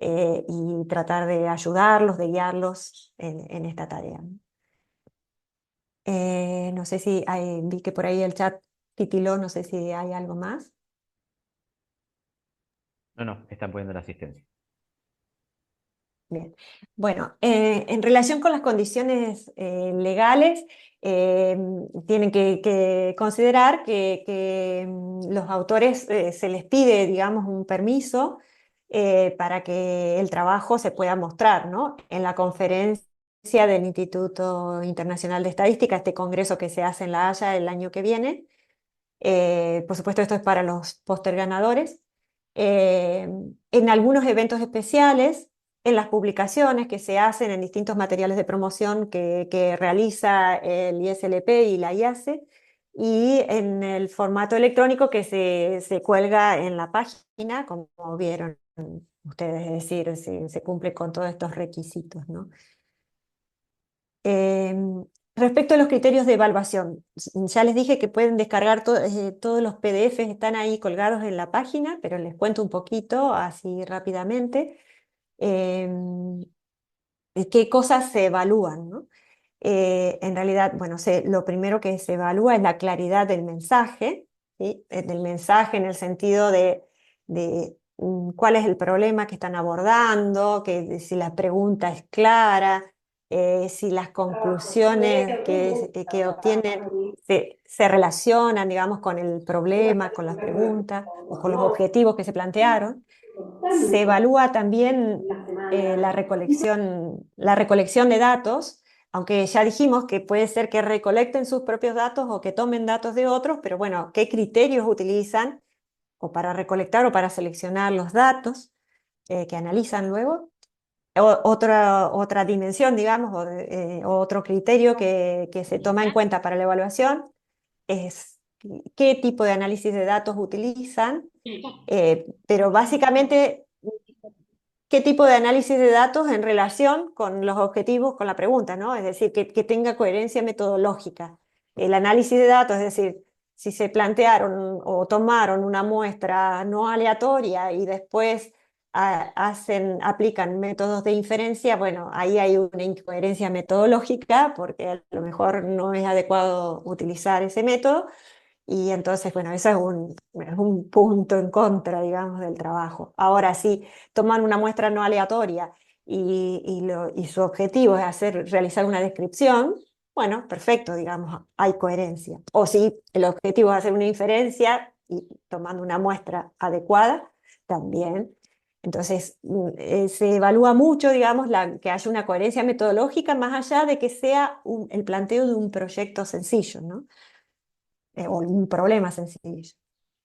y tratar de ayudarlos, de guiarlos en esta tarea. No sé si vi que por ahí el chat titiló, no sé si hay algo más. No, no, están poniendo la asistencia. Bien. Bueno, en relación con las condiciones legales, tienen que considerar que los autores se les pide, digamos, un permiso para que el trabajo se pueda mostrar, ¿no? En la conferencia del Instituto Internacional de Estadística, este congreso que se hace en La Haya el año que viene. Por supuesto, esto es para los póster ganadores. En algunos eventos especiales, en las publicaciones que se hacen en distintos materiales de promoción que realiza el ISLP y la IACE, y en el formato electrónico que se cuelga en la página, como vieron ustedes, es decir, se cumple con todos estos requisitos, ¿no? Respecto a los criterios de evaluación, ya les dije que pueden descargar todos los PDFs, están ahí colgados en la página, pero les cuento un poquito así rápidamente em, qué cosas se evalúan, ¿no? En realidad, bueno, lo primero que se evalúa es la claridad del mensaje, ¿sí? Del mensaje en el sentido de cuál es el problema que están abordando, si la pregunta es clara, si las conclusiones que obtienen se relacionan, digamos, con el problema, con las preguntas o con los objetivos que se plantearon. Se evalúa también la recolección de datos, aunque ya dijimos que puede ser que recolecten sus propios datos o que tomen datos de otros, pero bueno, ¿qué criterios utilizan o para recolectar o para seleccionar los datos que analizan luego? Otra dimensión, digamos, otro criterio que se toma en cuenta para la evaluación es qué tipo de análisis de datos utilizan, pero básicamente qué tipo de análisis de datos en relación con los objetivos, con la pregunta, ¿no? Es decir, que tenga coherencia metodológica. El análisis de datos, es decir, si se plantearon o tomaron una muestra no aleatoria y después aplican métodos de inferencia, bueno, ahí hay una incoherencia metodológica porque a lo mejor no es adecuado utilizar ese método. Y entonces, bueno, eso es un punto en contra, digamos, del trabajo. Ahora, si toman una muestra no aleatoria y su objetivo es realizar una descripción, bueno, perfecto, digamos, hay coherencia. O si el objetivo es hacer una inferencia y tomando una muestra adecuada, también. Entonces, se evalúa mucho, digamos, que haya una coherencia metodológica más allá de que sea el planteo de un proyecto sencillo, ¿no? O un problema sencillo.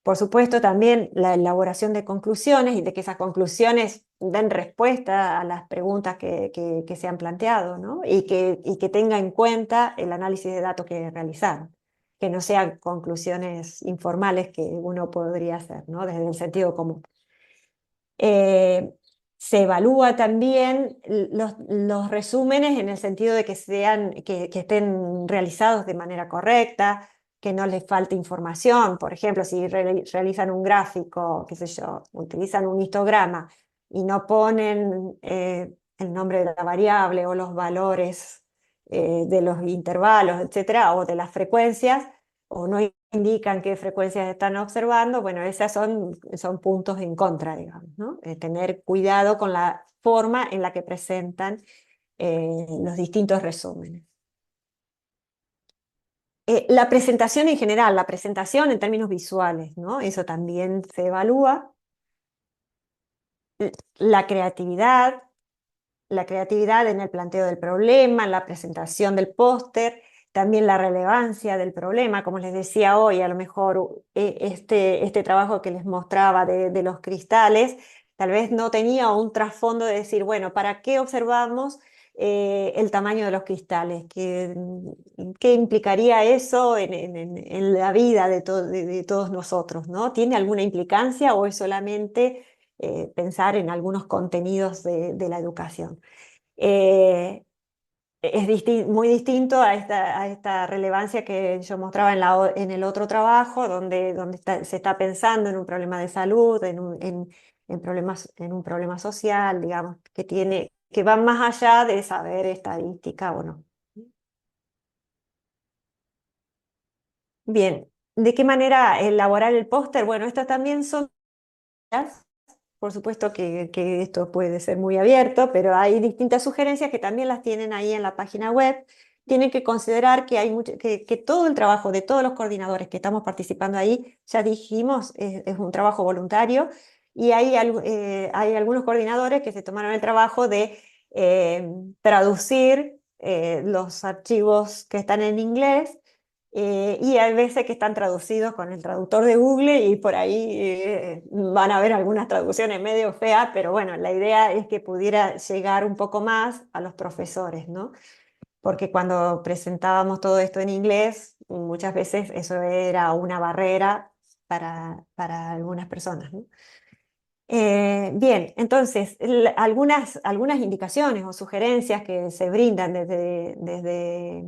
Por supuesto, también la elaboración de conclusiones y de que esas conclusiones den respuesta a las preguntas que se han planteado, ¿no? Y que tenga en cuenta el análisis de datos que realizaron, que no sean conclusiones informales que uno podría hacer, ¿no? Desde el sentido común. Se evalúa también los resúmenes en el sentido de que estén realizados de manera correcta, que no les falte información. Por ejemplo, si realizan un gráfico, qué sé yo, utilizan un histograma y no ponen el nombre de la variable o los valores de los intervalos, etcétera, o de las frecuencias, o no indican qué frecuencias están observando, bueno, esos son puntos en contra, digamos, ¿no? Tener cuidado con la forma en la que presentan los distintos resúmenes. La presentación en general, la presentación en términos visuales, ¿no? Eso también se evalúa. La creatividad, la creatividad en el planteo del problema, en la presentación del póster, también la relevancia del problema, como les decía hoy, a lo mejor este trabajo que les mostraba de los cristales, tal vez no tenía un trasfondo de decir, bueno, ¿para qué observamos el tamaño de los cristales? ¿Qué implicaría eso en la vida de todos nosotros, ¿no? ¿Tiene alguna implicancia o es solamente pensar en algunos contenidos de la educación? Eh, es muy distinto a esta relevancia que yo mostraba en el otro trabajo, donde se está pensando en un problema de salud, en un problema social, digamos, que va más allá de saber estadística o no. Bien, ¿de qué manera elaborar el póster? Bueno, estas también son... Por supuesto que esto puede ser muy abierto, pero hay distintas sugerencias que también las tienen ahí en la página web. Tienen que considerar que todo el trabajo de todos los coordinadores que estamos participando ahí, ya dijimos, es un trabajo voluntario y hay algunos coordinadores que se tomaron el trabajo de traducir los archivos que están en inglés y hay veces que están traducidos con el traductor de Google y por ahí van a ver algunas traducciones medio feas, pero bueno, la idea es que pudiera llegar un poco más a los profesores, ¿no? Porque cuando presentábamos todo esto en inglés, muchas veces eso era una barrera para algunas personas, ¿no? Bien, entonces, algunas indicaciones o sugerencias que se brindan desde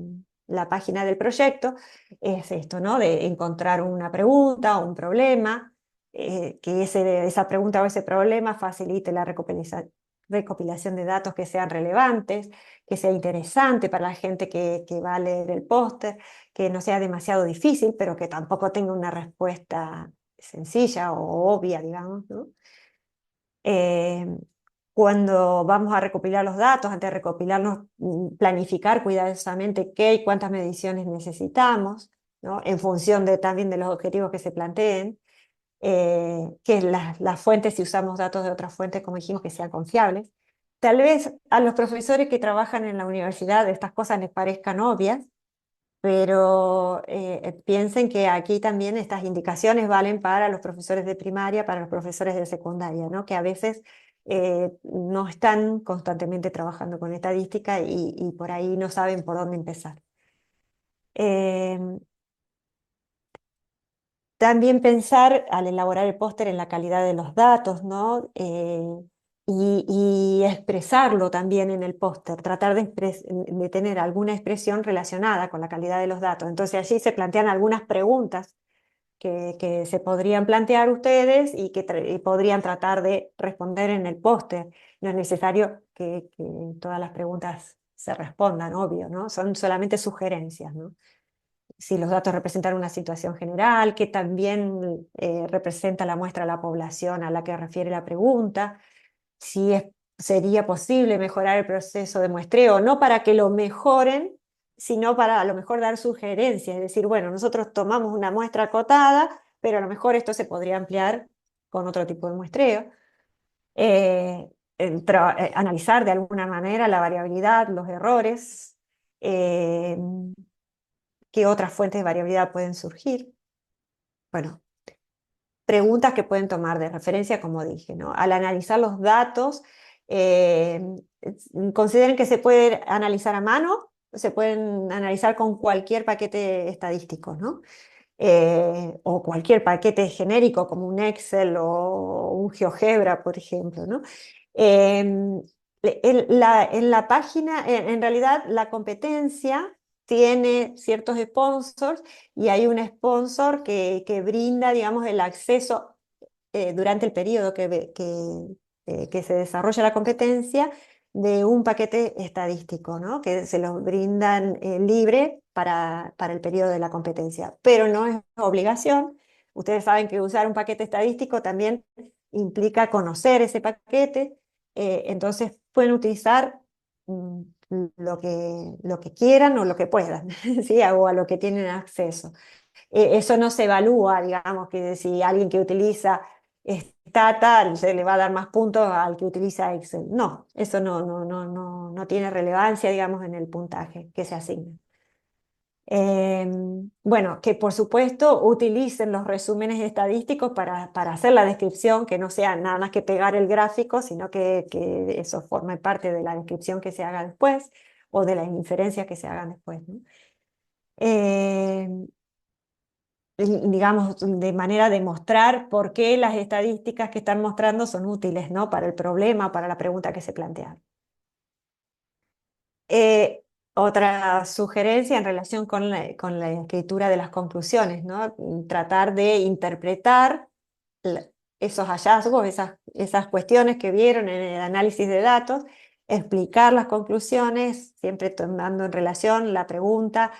la página del proyecto es esto, ¿no? De encontrar una pregunta o un problema, que esa pregunta o ese problema facilite la recopilación de datos que sean relevantes, que sea interesante para la gente que va a leer el póster, que no sea demasiado difícil, pero que tampoco tenga una respuesta sencilla o obvia, digamos, ¿no? Eh, Cuando vamos a recopilar los datos, antes de recopilarlos, planificar cuidadosamente qué y cuántas mediciones necesitamos, ¿no? En función también de los objetivos que se planteen, que las fuentes, si usamos datos de otras fuentes, como dijimos, que sean confiables. Tal vez a los profesores que trabajan en la universidad estas cosas les parezcan obvias, pero piensen que aquí también estas indicaciones valen para los profesores de primaria, para los profesores de secundaria, ¿no? Que a veces no están constantemente trabajando con estadística y por ahí no saben por dónde empezar. También pensar al elaborar el póster en la calidad de los datos, ¿no? Y expresarlo también en el póster, tratar de tener alguna expresión relacionada con la calidad de los datos. Entonces allí se plantean algunas preguntas que se podrían plantear ustedes y y podrían tratar de responder en el póster. No es necesario que todas las preguntas se respondan, obvio, ¿no? Son solamente sugerencias, ¿no? Si los datos representan una situación general, que también representa la muestra de la población a la que refiere la pregunta, si sería posible mejorar el proceso de muestreo, no para que lo mejoren, sino para a lo mejor dar sugerencias, es decir, bueno, nosotros tomamos una muestra acotada, pero a lo mejor esto se podría ampliar con otro tipo de muestreo. Analizar de alguna manera la variabilidad, los errores, eh, qué otras fuentes de variabilidad pueden surgir. Bueno, preguntas que pueden tomar de referencia, como dije, ¿no? Al analizar los datos, eh, consideren que se puede analizar a mano, se pueden analizar con cualquier paquete estadístico, ¿no? O cualquier paquete genérico como un Excel o un GeoGebra, por ejemplo, ¿no? En la página, en realidad, la competencia tiene ciertos sponsors y hay un sponsor que brinda, digamos, el acceso durante el periodo que se desarrolla la competencia, de un paquete estadístico, ¿no? Que se lo brindan libre para el periodo de la competencia, pero no es obligación. Ustedes saben que usar un paquete estadístico también implica conocer ese paquete, entonces pueden utilizar mm, lo que quieran o lo que puedan, ¿sí? O a lo que tienen acceso. Eso no se evalúa, digamos, que si alguien que utiliza Stata se le va a dar más puntos al que utiliza Excel. No, eso no tiene relevancia, digamos, en el puntaje que se asigna. Bueno, que por supuesto utilicen los resúmenes estadísticos para hacer la descripción, que no sea nada más que pegar el gráfico, sino que eso forme parte de la descripción que se haga después o de las inferencias que se hagan después, ¿no? Em, digamos, de manera de mostrar por qué las estadísticas que están mostrando son útiles, ¿no? Para el problema, para la pregunta que se plantea. Otra sugerencia en relación con la escritura de las conclusiones, ¿no? Tratar de interpretar esos hallazgos, esas cuestiones que vieron en el análisis de datos, explicar las conclusiones, siempre tomando en relación la pregunta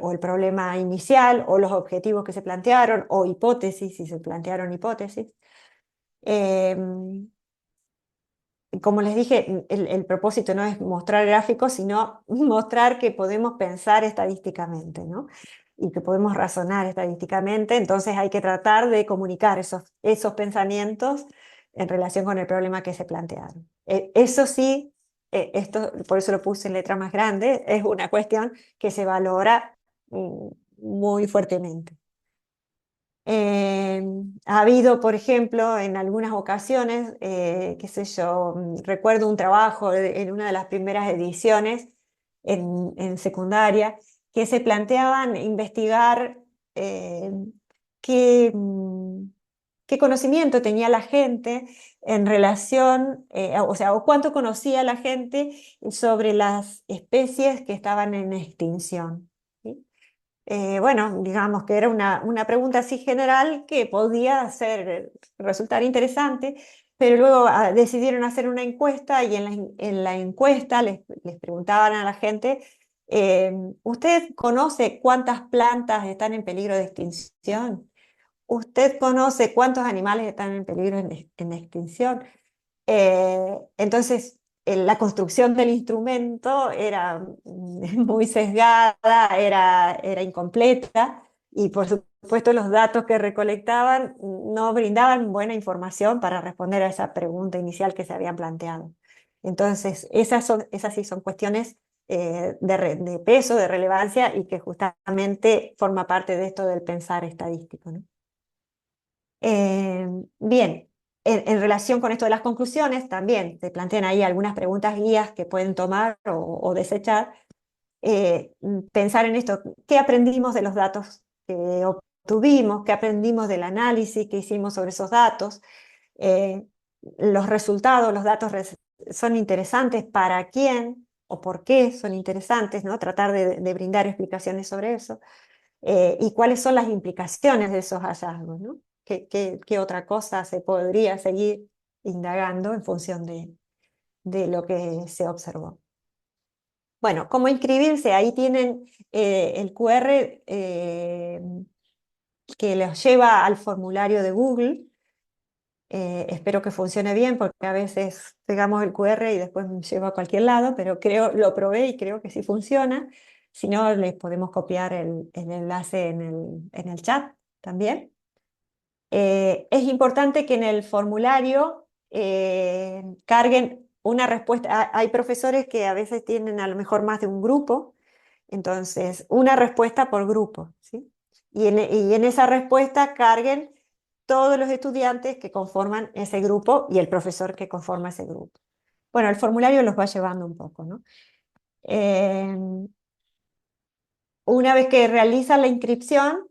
o el problema inicial, o los objetivos que se plantearon, o hipótesis, si se plantearon hipótesis. Como les dije, el propósito no es mostrar gráficos, sino mostrar que podemos pensar estadísticamente, ¿no? Y que podemos razonar estadísticamente, entonces hay que tratar de comunicar esos pensamientos en relación con el problema que se plantearon. Eso sí, esto, por eso lo puse en letra más grande, es una cuestión que se valora muy fuertemente. Ha habido, por ejemplo, en algunas ocasiones, qué sé yo, recuerdo un trabajo en una de las primeras ediciones en secundaria, que se planteaban investigar eh, qué, qué conocimiento tenía la gente en relación, o sea, o cuánto conocía la gente sobre las especies que estaban en extinción. ¿Sí? Bueno, digamos que era una pregunta así general que podía resultar interesante, pero luego decidieron hacer una encuesta y en la encuesta les preguntaban a la gente, ¿usted conoce cuántas plantas están en peligro de extinción? ¿Usted conoce cuántos animales están en peligro en extinción? Entonces, la construcción del instrumento era muy sesgada, era incompleta y por supuesto los datos que recolectaban no brindaban buena información para responder a esa pregunta inicial que se habían planteado. Entonces, esas sí son cuestiones de peso, de relevancia y que justamente forma parte de esto del pensar estadístico, ¿no? Bien, en relación con esto de las conclusiones, también se plantean ahí algunas preguntas guías que pueden tomar o desechar. Pensar en esto, ¿qué aprendimos de los datos que obtuvimos? ¿Qué aprendimos del análisis que hicimos sobre esos datos? Eh, los resultados, los datos son interesantes para quién o por qué son interesantes, ¿no? Tratar de brindar explicaciones sobre eso. Y cuáles son las implicaciones de esos hallazgos, ¿no? ¿Qué otra cosa se podría seguir indagando en función de lo que se observó? Bueno, ¿cómo inscribirse? Ahí tienen el QR que los lleva al formulario de Google. Espero que funcione bien porque a veces pegamos el QR y después me lleva a cualquier lado, pero lo probé y creo que sí funciona. Si no, les podemos copiar el enlace en el chat también. Es importante que en el formulario carguen una respuesta. Hay profesores que a veces tienen a lo mejor más de un grupo, entonces una respuesta por grupo, ¿sí? Y en esa respuesta carguen todos los estudiantes que conforman ese grupo y el profesor que conforma ese grupo. Bueno, el formulario los va llevando un poco, ¿no? Eh, una vez que realizan la inscripción,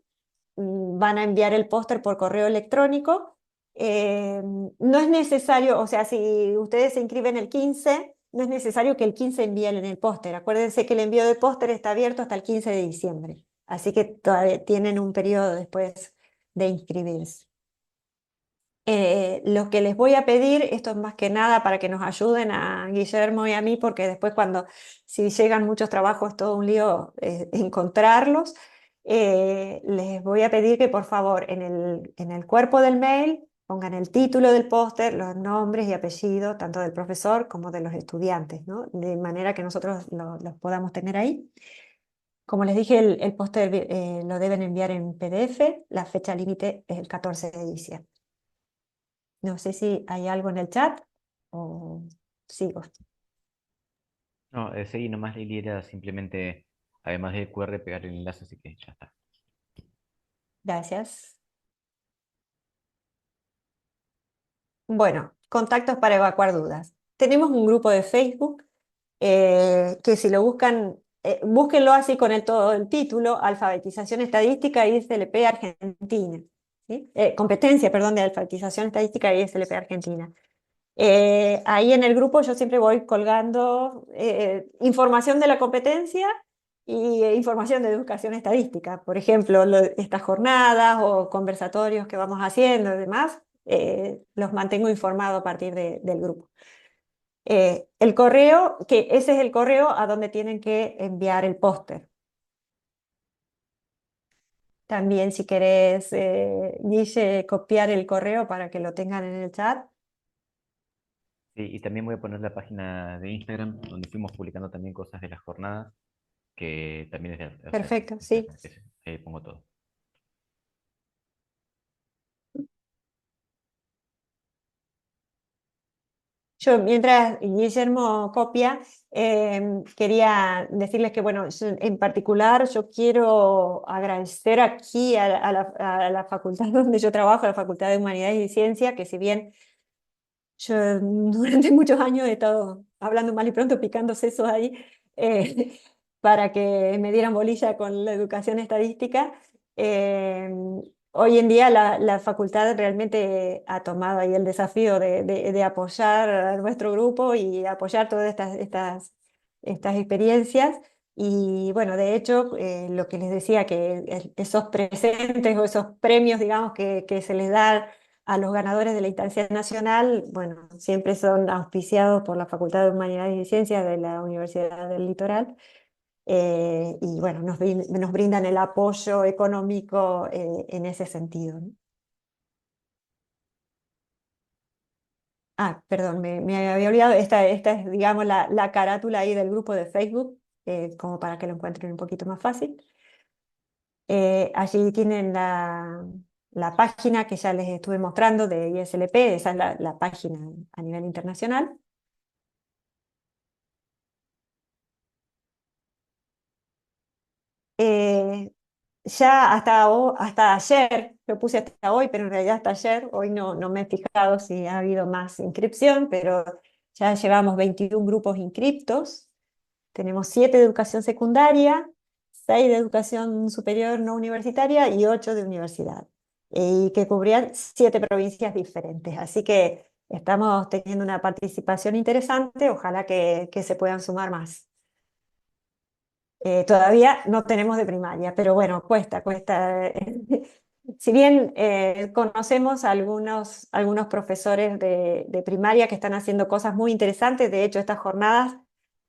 van a enviar el póster por correo electrónico. No es necesario, o sea, si ustedes se inscriben el 15, no es necesario que el 15 envíen el póster. Acuérdense que el envío de póster está abierto hasta el 15 de diciembre, así que todavía tienen un periodo después de inscribirse. Lo que les voy a pedir, esto es más que nada para que nos ayuden a Guillermo y a mí, porque después si llegan muchos trabajos es todo un lío encontrarlos. Les voy a pedir que por favor en el cuerpo del mail pongan el título del póster, los nombres y apellidos, tanto del profesor como de los estudiantes, ¿no? De manera que nosotros los podamos tener ahí. Como les dije, el póster lo deben enviar en PDF, la fecha límite es el 14 de diciembre. No sé si hay algo en el chat o sigo. No, seguí nomás, Lili, era simplemente, además del QR, pegar el enlace, así que ya está. Gracias. Bueno, contactos para evacuar dudas. Tenemos un grupo de Facebook que si lo buscan, búsquenlo así con todo el título, Alfabetización Estadística ISLP Argentina. ¿Sí? Competencia, perdón, de Alfabetización Estadística ISLP Argentina. Ahí en el grupo yo siempre voy colgando información de la competencia y información de educación estadística. Por ejemplo, estas jornadas o conversatorios que vamos haciendo y demás, los mantengo informados a partir del grupo. El correo, que ese es el correo a donde tienen que enviar el póster. También si querés, Guille, copiar el correo para que lo tengan en el chat. Sí, y también voy a poner la página de Instagram, donde fuimos publicando también cosas de las jornadas, que también es de, o sea, Perfecto, sí. ahí pongo todo. Yo, mientras Guillermo copia, quería decirles que, bueno, en particular yo quiero agradecer aquí a la facultad donde yo trabajo, a la Facultad de Humanidades y Ciencia, que si bien yo durante muchos años he estado hablando mal y pronto picando sesos ahí eh, para que me dieran bolilla con la educación estadística. Eh, Hoy en día la facultad realmente ha tomado ahí el desafío de apoyar a nuestro grupo y apoyar todas estas experiencias. Y bueno, de hecho, lo que les decía, que esos presentes o esos premios, digamos, que se les da a los ganadores de la instancia nacional, bueno, siempre son auspiciados por la Facultad de Humanidades y Ciencias de la Universidad del Litoral. Y bueno, nos brindan el apoyo económico en ese sentido, ¿no? Ah, perdón, me había olvidado, esta es, digamos, la carátula ahí del grupo de Facebook, como para que lo encuentren un poquito más fácil. Allí tienen la página que ya les estuve mostrando de ISLP, esa es la página a nivel internacional. Eh, Ya hasta ayer, lo puse hasta hoy, pero en realidad hasta ayer, hoy no me he fijado si ha habido más inscripción, pero ya llevamos 21 grupos inscriptos, tenemos 7 de educación secundaria, 6 de educación superior no universitaria y 8 de universidad, y que cubrían 7 provincias diferentes, así que estamos teniendo una participación interesante, ojalá que se puedan sumar más. Todavía no tenemos de primaria, pero bueno, cuesta. Si bien conocemos a algunos profesores de primaria que están haciendo cosas muy interesantes, de hecho estas jornadas,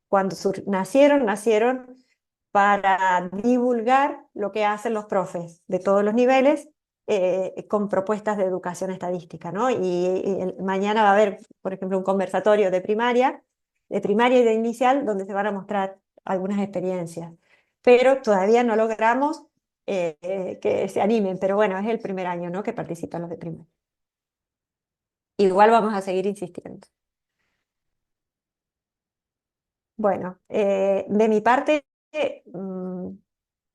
cuando nacieron para divulgar lo que hacen los profes de todos los niveles con propuestas de educación estadística, ¿no? Mañana va a haber, por ejemplo, un conversatorio de primaria y de inicial, donde se van a mostrar algunas experiencias. Pero todavía no logramos que se animen, pero bueno, es el primer año, ¿no?, que participan los de primaria. Igual vamos a seguir insistiendo. Bueno, de mi parte,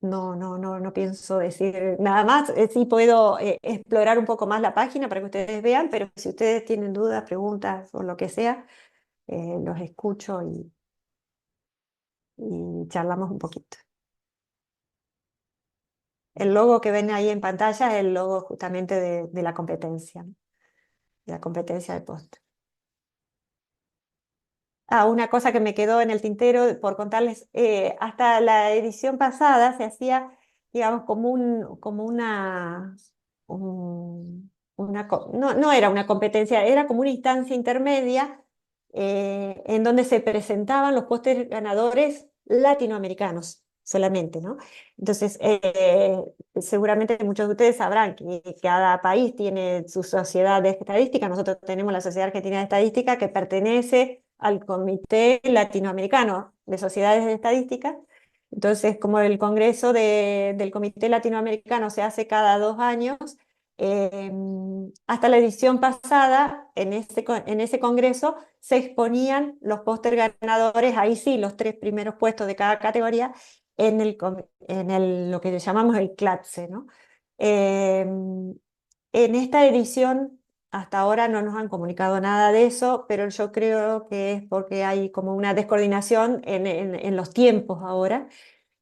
no pienso decir nada más. Sí puedo explorar un poco más la página para que ustedes vean, pero si ustedes tienen dudas, preguntas o lo que sea, los escucho y charlamos un poquito. El logo que ven ahí en pantalla es el logo justamente de la competencia, ¿no? De la competencia de post. Ah, una cosa que me quedó en el tintero por contarles, hasta la edición pasada se hacía, digamos, como no era una competencia, era como una instancia intermedia en donde se presentaban los pósteres ganadores latinoamericanos solamente, ¿no? Entonces, seguramente muchos de ustedes sabrán que cada país tiene su sociedad de estadística. Nosotros tenemos la Sociedad Argentina de Estadística, que pertenece al Comité Latinoamericano de Sociedades de Estadística. Entonces, como el Congreso del Comité Latinoamericano se hace cada 2 años, eh, hasta la edición pasada, en ese congreso, se exponían los póster ganadores, ahí sí, los 3 primeros puestos de cada categoría, lo que llamamos el CLATSE, ¿no? En esta edición, hasta ahora no nos han comunicado nada de eso, pero yo creo que es porque hay como una descoordinación en los tiempos ahora,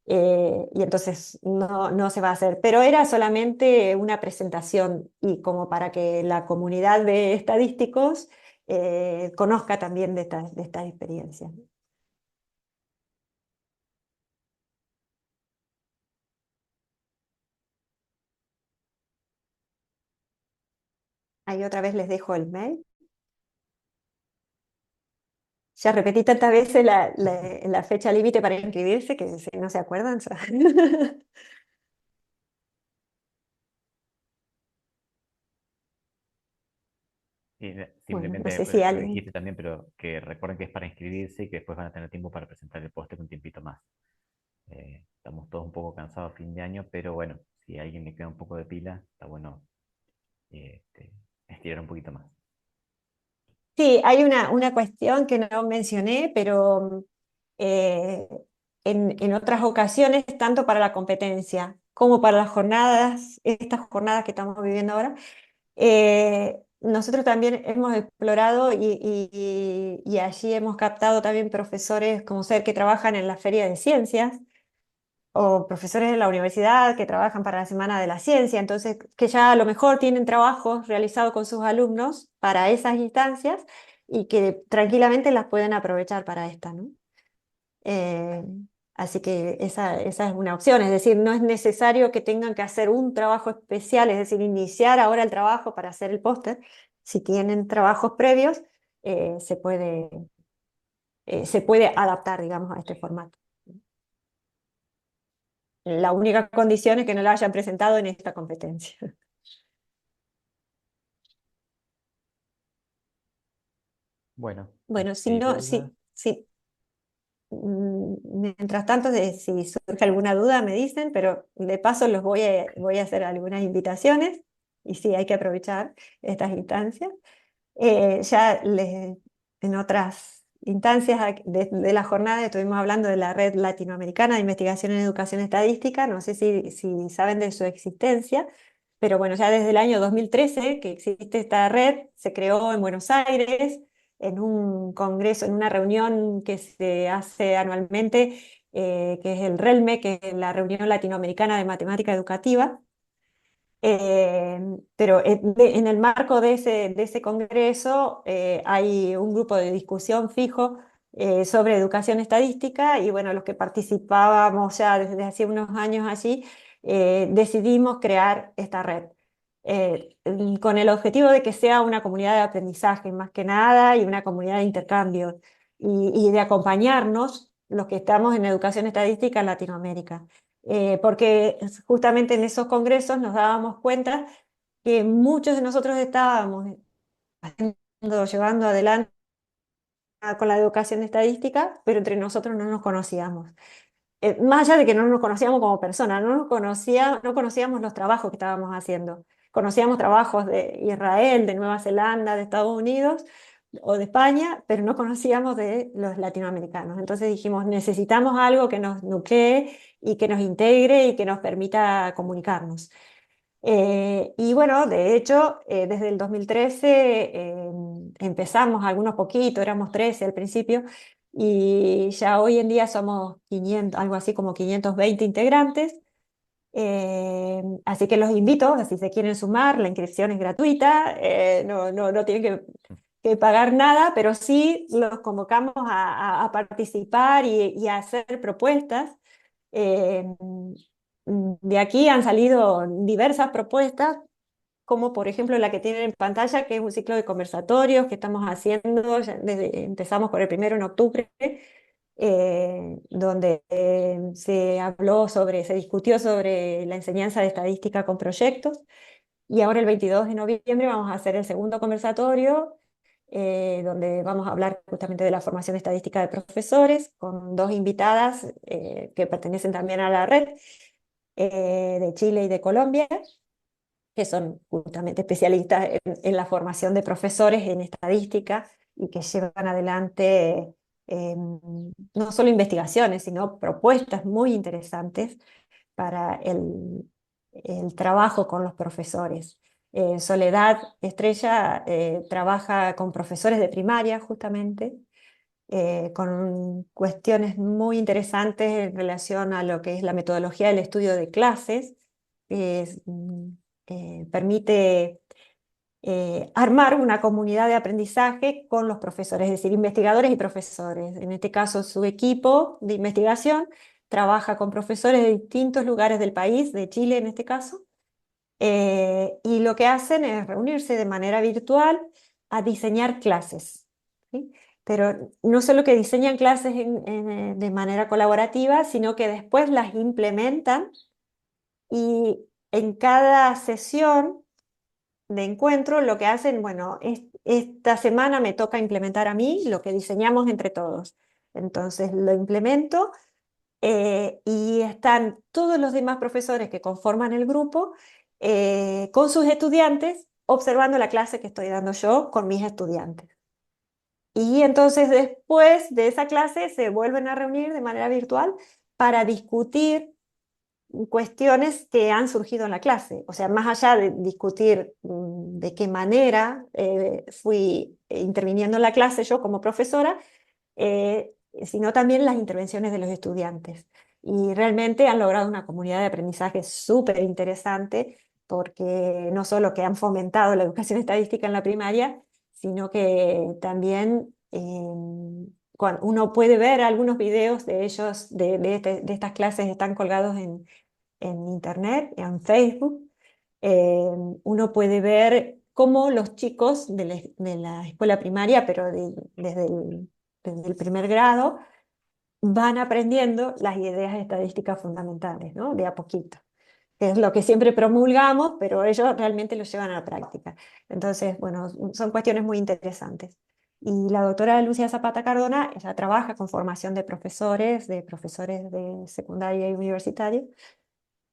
y entonces no se va a hacer. Pero era solamente una presentación y como para que la comunidad de estadísticos conozca también de esta experiencia. Ahí otra vez les dejo el mail. Ya repetí tantas veces la fecha límite para inscribirse que si no se acuerdan. Sí, Bueno, no simplemente sé si lo alguien... dijiste también, pero que recuerden que es para inscribirse y que después van a tener tiempo para presentar el póster un tiempito más. Estamos todos un poco cansados a fin de año, pero bueno, si a alguien le queda un poco de pila, está bueno estirar un poquito más. Sí, hay una cuestión que no mencioné, pero eh, en otras ocasiones, tanto para la competencia como para las jornadas, estas jornadas que estamos viviendo ahora, nosotros también hemos explorado y allí hemos captado también profesores como ser que trabajan en la Feria de Ciencias o profesores de la universidad que trabajan para la Semana de la Ciencia, entonces que ya a lo mejor tienen trabajos realizados con sus alumnos para esas instancias y que tranquilamente las pueden aprovechar para esta, ¿no? Eh, Así que esa es una opción, es decir, no es necesario que tengan que hacer un trabajo especial, es decir, iniciar ahora el trabajo para hacer el póster. Si tienen trabajos previos, eh, se puede, se puede adaptar, digamos, a este formato. La única condición es que no lo hayan presentado en esta competencia. Bueno, Bueno, si cualquier no, duda, mientras tanto, si surge alguna duda me dicen, pero de paso voy a hacer algunas invitaciones y sí, hay que aprovechar estas instancias. Ya en otras instancias de la jornada estuvimos hablando de la Red Latinoamericana de Investigación en Educación Estadística, no sé si saben de su existencia, pero bueno, ya desde el año 2013 que existe esta red, se creó en Buenos Aires, en un congreso, en una reunión que se hace anualmente, que es el RELME, que es la Reunión Latinoamericana de Matemática Educativa. Pero en el marco de ese congreso hay un grupo de discusión fijo sobre educación estadística y bueno, los que participábamos ya desde hace unos años allí, decidimos crear esta red con el objetivo de que sea una comunidad de aprendizaje más que nada y una comunidad de intercambio y de acompañarnos los que estamos en educación estadística en Latinoamérica. Porque justamente en esos congresos nos dábamos cuenta que muchos de nosotros estábamos llevando adelante con la educación estadística, pero entre nosotros no nos conocíamos. Más allá de que no nos conocíamos como personas, no conocíamos los trabajos que estábamos haciendo. Conocíamos trabajos de Israel, de Nueva Zelanda, de Estados Unidos o de España, pero no conocíamos de los latinoamericanos. Entonces dijimos, necesitamos algo que nos nuclee y que nos integre y que nos permita comunicarnos. Y bueno, de hecho, desde el 2013 empezamos algunos poquitos, éramos 13 al principio, y ya hoy en día somos 500, algo así como 520 integrantes. Así que los invito, si se quieren sumar, la inscripción es gratuita, no tienen que pagar nada, pero sí los convocamos a participar y a hacer propuestas. De aquí han salido diversas propuestas como por ejemplo la que tienen en pantalla, que es un ciclo de conversatorios que estamos haciendo, empezamos por el primero en octubre, donde se discutió sobre la enseñanza de estadística con proyectos, y ahora el 22 de noviembre vamos a hacer el segundo conversatorio, donde vamos a hablar justamente de la formación estadística de profesores, con dos invitadas que pertenecen también a la red, de Chile y de Colombia, que son justamente especialistas en la formación de profesores en estadística y que llevan adelante no solo investigaciones, sino propuestas muy interesantes para el trabajo con los profesores. Soledad Estrella trabaja con profesores de primaria justamente, con cuestiones muy interesantes en relación a lo que es la metodología del estudio de clases. Permite armar una comunidad de aprendizaje con los profesores, es decir, investigadores y profesores. En este caso, su equipo de investigación trabaja con profesores de distintos lugares del país, de Chile en este caso, y lo que hacen es reunirse de manera virtual a diseñar clases, ¿sí? Pero no solo que diseñan clases de manera colaborativa, sino que después las implementan, y en cada sesión de encuentro lo que hacen, bueno, esta semana me toca implementar a mí lo que diseñamos entre todos. Entonces lo implemento, y están todos los demás profesores que conforman el grupo con sus estudiantes observando la clase que estoy dando yo con mis estudiantes. Y entonces después de esa clase se vuelven a reunir de manera virtual para discutir cuestiones que han surgido en la clase. O sea, más allá de discutir de qué manera fui interviniendo en la clase yo como profesora, sino también las intervenciones de los estudiantes. Y realmente han logrado una comunidad de aprendizaje súper interesante, porque no solo que han fomentado la educación estadística en la primaria, sino que también cuando uno puede ver algunos videos de ellos, de estas clases, están colgados en internet, en Facebook. Uno puede ver cómo los chicos de la escuela primaria, pero desde el primer grado, van aprendiendo las ideas estadísticas fundamentales, ¿no? De a poquito. Que es lo que siempre promulgamos, pero ellos realmente lo llevan a la práctica. Entonces, bueno, son cuestiones muy interesantes. Y la doctora Lucia Zapata Cardona, ella trabaja con formación de profesores de secundaria y universitaria,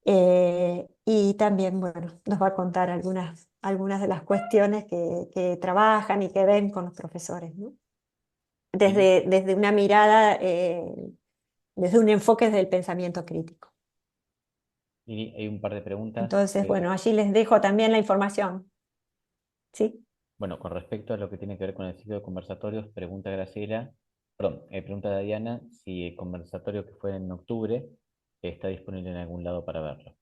y también, bueno, nos va a contar algunas de las cuestiones que trabajan y que ven con los profesores, ¿no? Y, Desde una mirada, desde un enfoque del pensamiento crítico. y hay un par de preguntas. Entonces, bueno, allí les dejo también la información, ¿sí? Bueno, con respecto a lo que tiene que ver con el ciclo de conversatorios, pregunta Graciela, perdón, pregunta Diana si el conversatorio que fue en octubre está disponible en algún lado para verlo.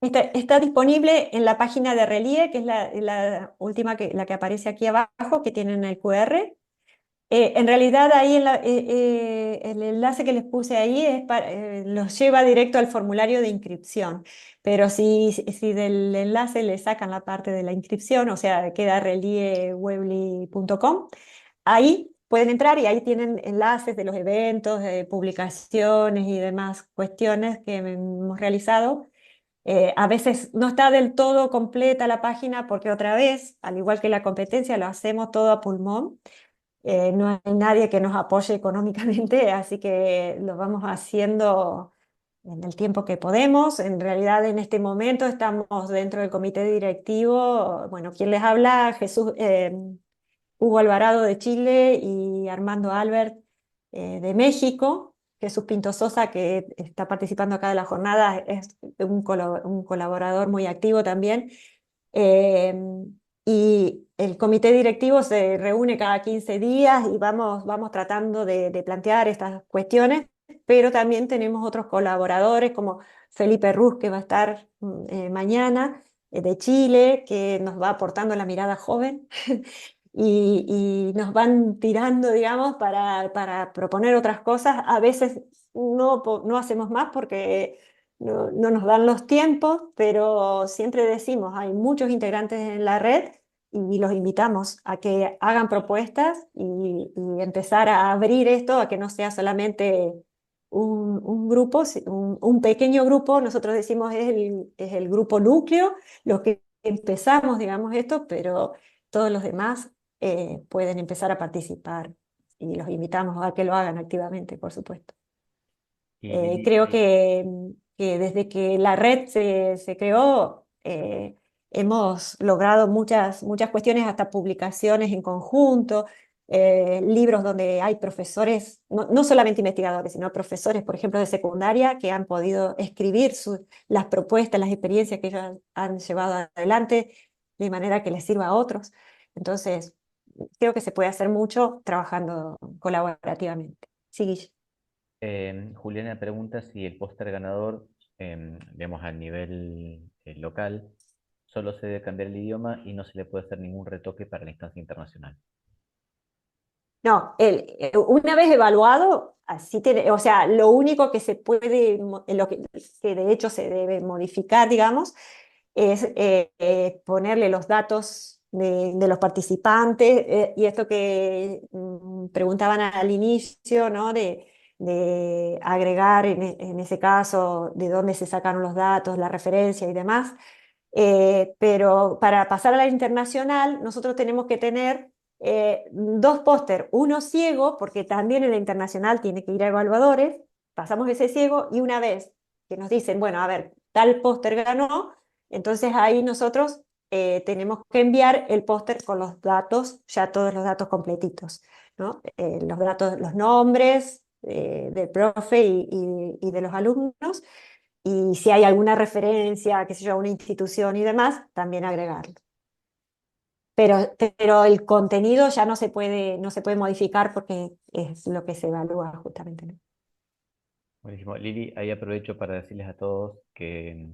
Está disponible en la página de Relie, que es la última, la que aparece aquí abajo, que tienen el QR. En realidad ahí el enlace que les puse ahí los lleva directo al formulario de inscripción, pero si del enlace le sacan la parte de la inscripción, o sea, queda reliewebly.com, ahí pueden entrar y ahí tienen enlaces de los eventos, de publicaciones y demás cuestiones que hemos realizado. A veces no está del todo completa la página porque otra vez, al igual que la competencia, lo hacemos todo a pulmón. No hay nadie que nos apoye económicamente, así que lo vamos haciendo en el tiempo que podemos. En realidad, en este momento estamos dentro del comité directivo. Bueno, quien les habla, Hugo Alvarado de Chile y Armando Albert de México. Jesús Pinto Sosa, que está participando acá de la jornada, es un colaborador muy activo también. Eh, y el comité directivo se reúne cada 15 días y vamos tratando de plantear estas cuestiones, pero también tenemos otros colaboradores como Felipe Ruz, que va a estar mañana, de Chile, que nos va aportando la mirada joven y nos van tirando, digamos, para proponer otras cosas. A veces no hacemos más porque no nos dan los tiempos, pero siempre decimos, hay muchos integrantes en la red y los invitamos a que hagan propuestas y empezar a abrir esto a que no sea solamente un grupo, un pequeño grupo. Nosotros decimos es el grupo núcleo, los que empezamos, digamos, esto, pero todos los demás pueden empezar a participar y los invitamos a que lo hagan activamente, por supuesto. Y Lili, Creo que desde que la red se creó, hemos logrado muchas cuestiones, hasta publicaciones en conjunto, libros donde hay profesores, no solamente investigadores, sino profesores, por ejemplo, de secundaria, que han podido escribir las propuestas, las experiencias que ellos han llevado adelante, de manera que les sirva a otros. Entonces, creo que se puede hacer mucho trabajando colaborativamente. Sí, Guille. Juliana pregunta si el póster ganador, digamos, a nivel local, solo se debe cambiar el idioma y no se le puede hacer ningún retoque para la instancia internacional. No, una vez evaluado, así tiene, o sea, lo único que se puede, lo que de hecho se debe modificar, digamos, es ponerle los datos de los participantes, y esto que preguntaban al inicio, ¿no? De agregar en ese caso de dónde se sacaron los datos, la referencia y demás. Pero para pasar a la internacional, nosotros tenemos que tener dos póster, uno ciego, porque también en la internacional tiene que ir a evaluadores, pasamos ese ciego y una vez que nos dicen, bueno, a ver, tal póster ganó, entonces ahí nosotros tenemos que enviar el póster con los datos, ya todos los datos completitos, ¿no? Los datos, los nombres del profe y de los alumnos, y si hay alguna referencia, qué sé yo, a una institución y demás, también agregarlo. Pero el contenido ya no se puede modificar porque es lo que se evalúa justamente, ¿no? Buenísimo. Lili, ahí aprovecho para decirles a todos que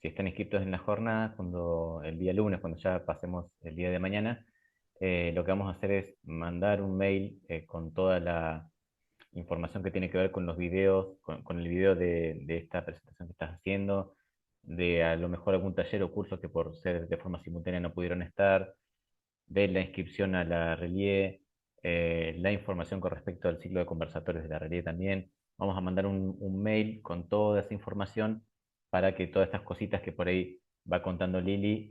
si están inscritos en la jornada, cuando el día lunes, cuando ya pasemos el día de mañana, lo que vamos a hacer es mandar un mail con toda la información que tiene que ver con los videos, con el video de esta presentación que estás haciendo, de a lo mejor algún taller o curso que por ser de forma simultánea no pudieron estar, de la inscripción a la RELIE, la información con respecto al ciclo de conversatorios de la RELIE también. Vamos a mandar un mail con toda esa información para que todas estas cositas que por ahí va contando Lili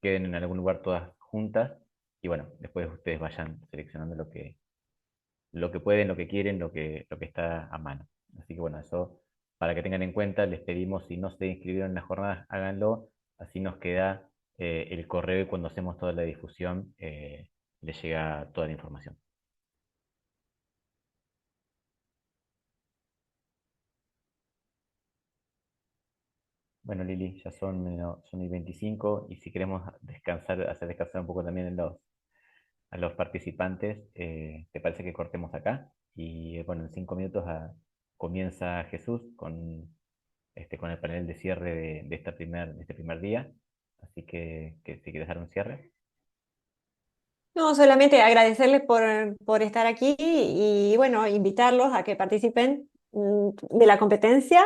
queden en algún lugar todas juntas y bueno, después ustedes vayan seleccionando lo que pueden, lo que quieren, lo que está a mano. Así que bueno, eso para que tengan en cuenta, les pedimos si no se inscribieron en las jornadas, háganlo, así nos queda el correo y cuando hacemos toda la difusión les llega toda la información. Bueno, Lili, ya son y 25 y si queremos descansar, hacer descansar un poco también a los participantes, ¿te parece que cortemos acá? Y bueno, en 5 minutos comienza Jesús con el panel de cierre de este primer día. Así que si quieres dar un cierre. No, solamente agradecerles por estar aquí y bueno, invitarlos a que participen de la competencia,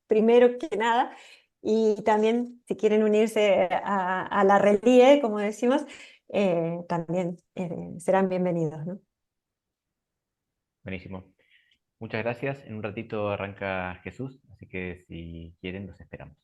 primero que nada, y también si quieren unirse a la RELIE, como decimos, también serán bienvenidos, ¿no? Buenísimo. Muchas gracias. En un ratito arranca Jesús, así que si quieren, los esperamos.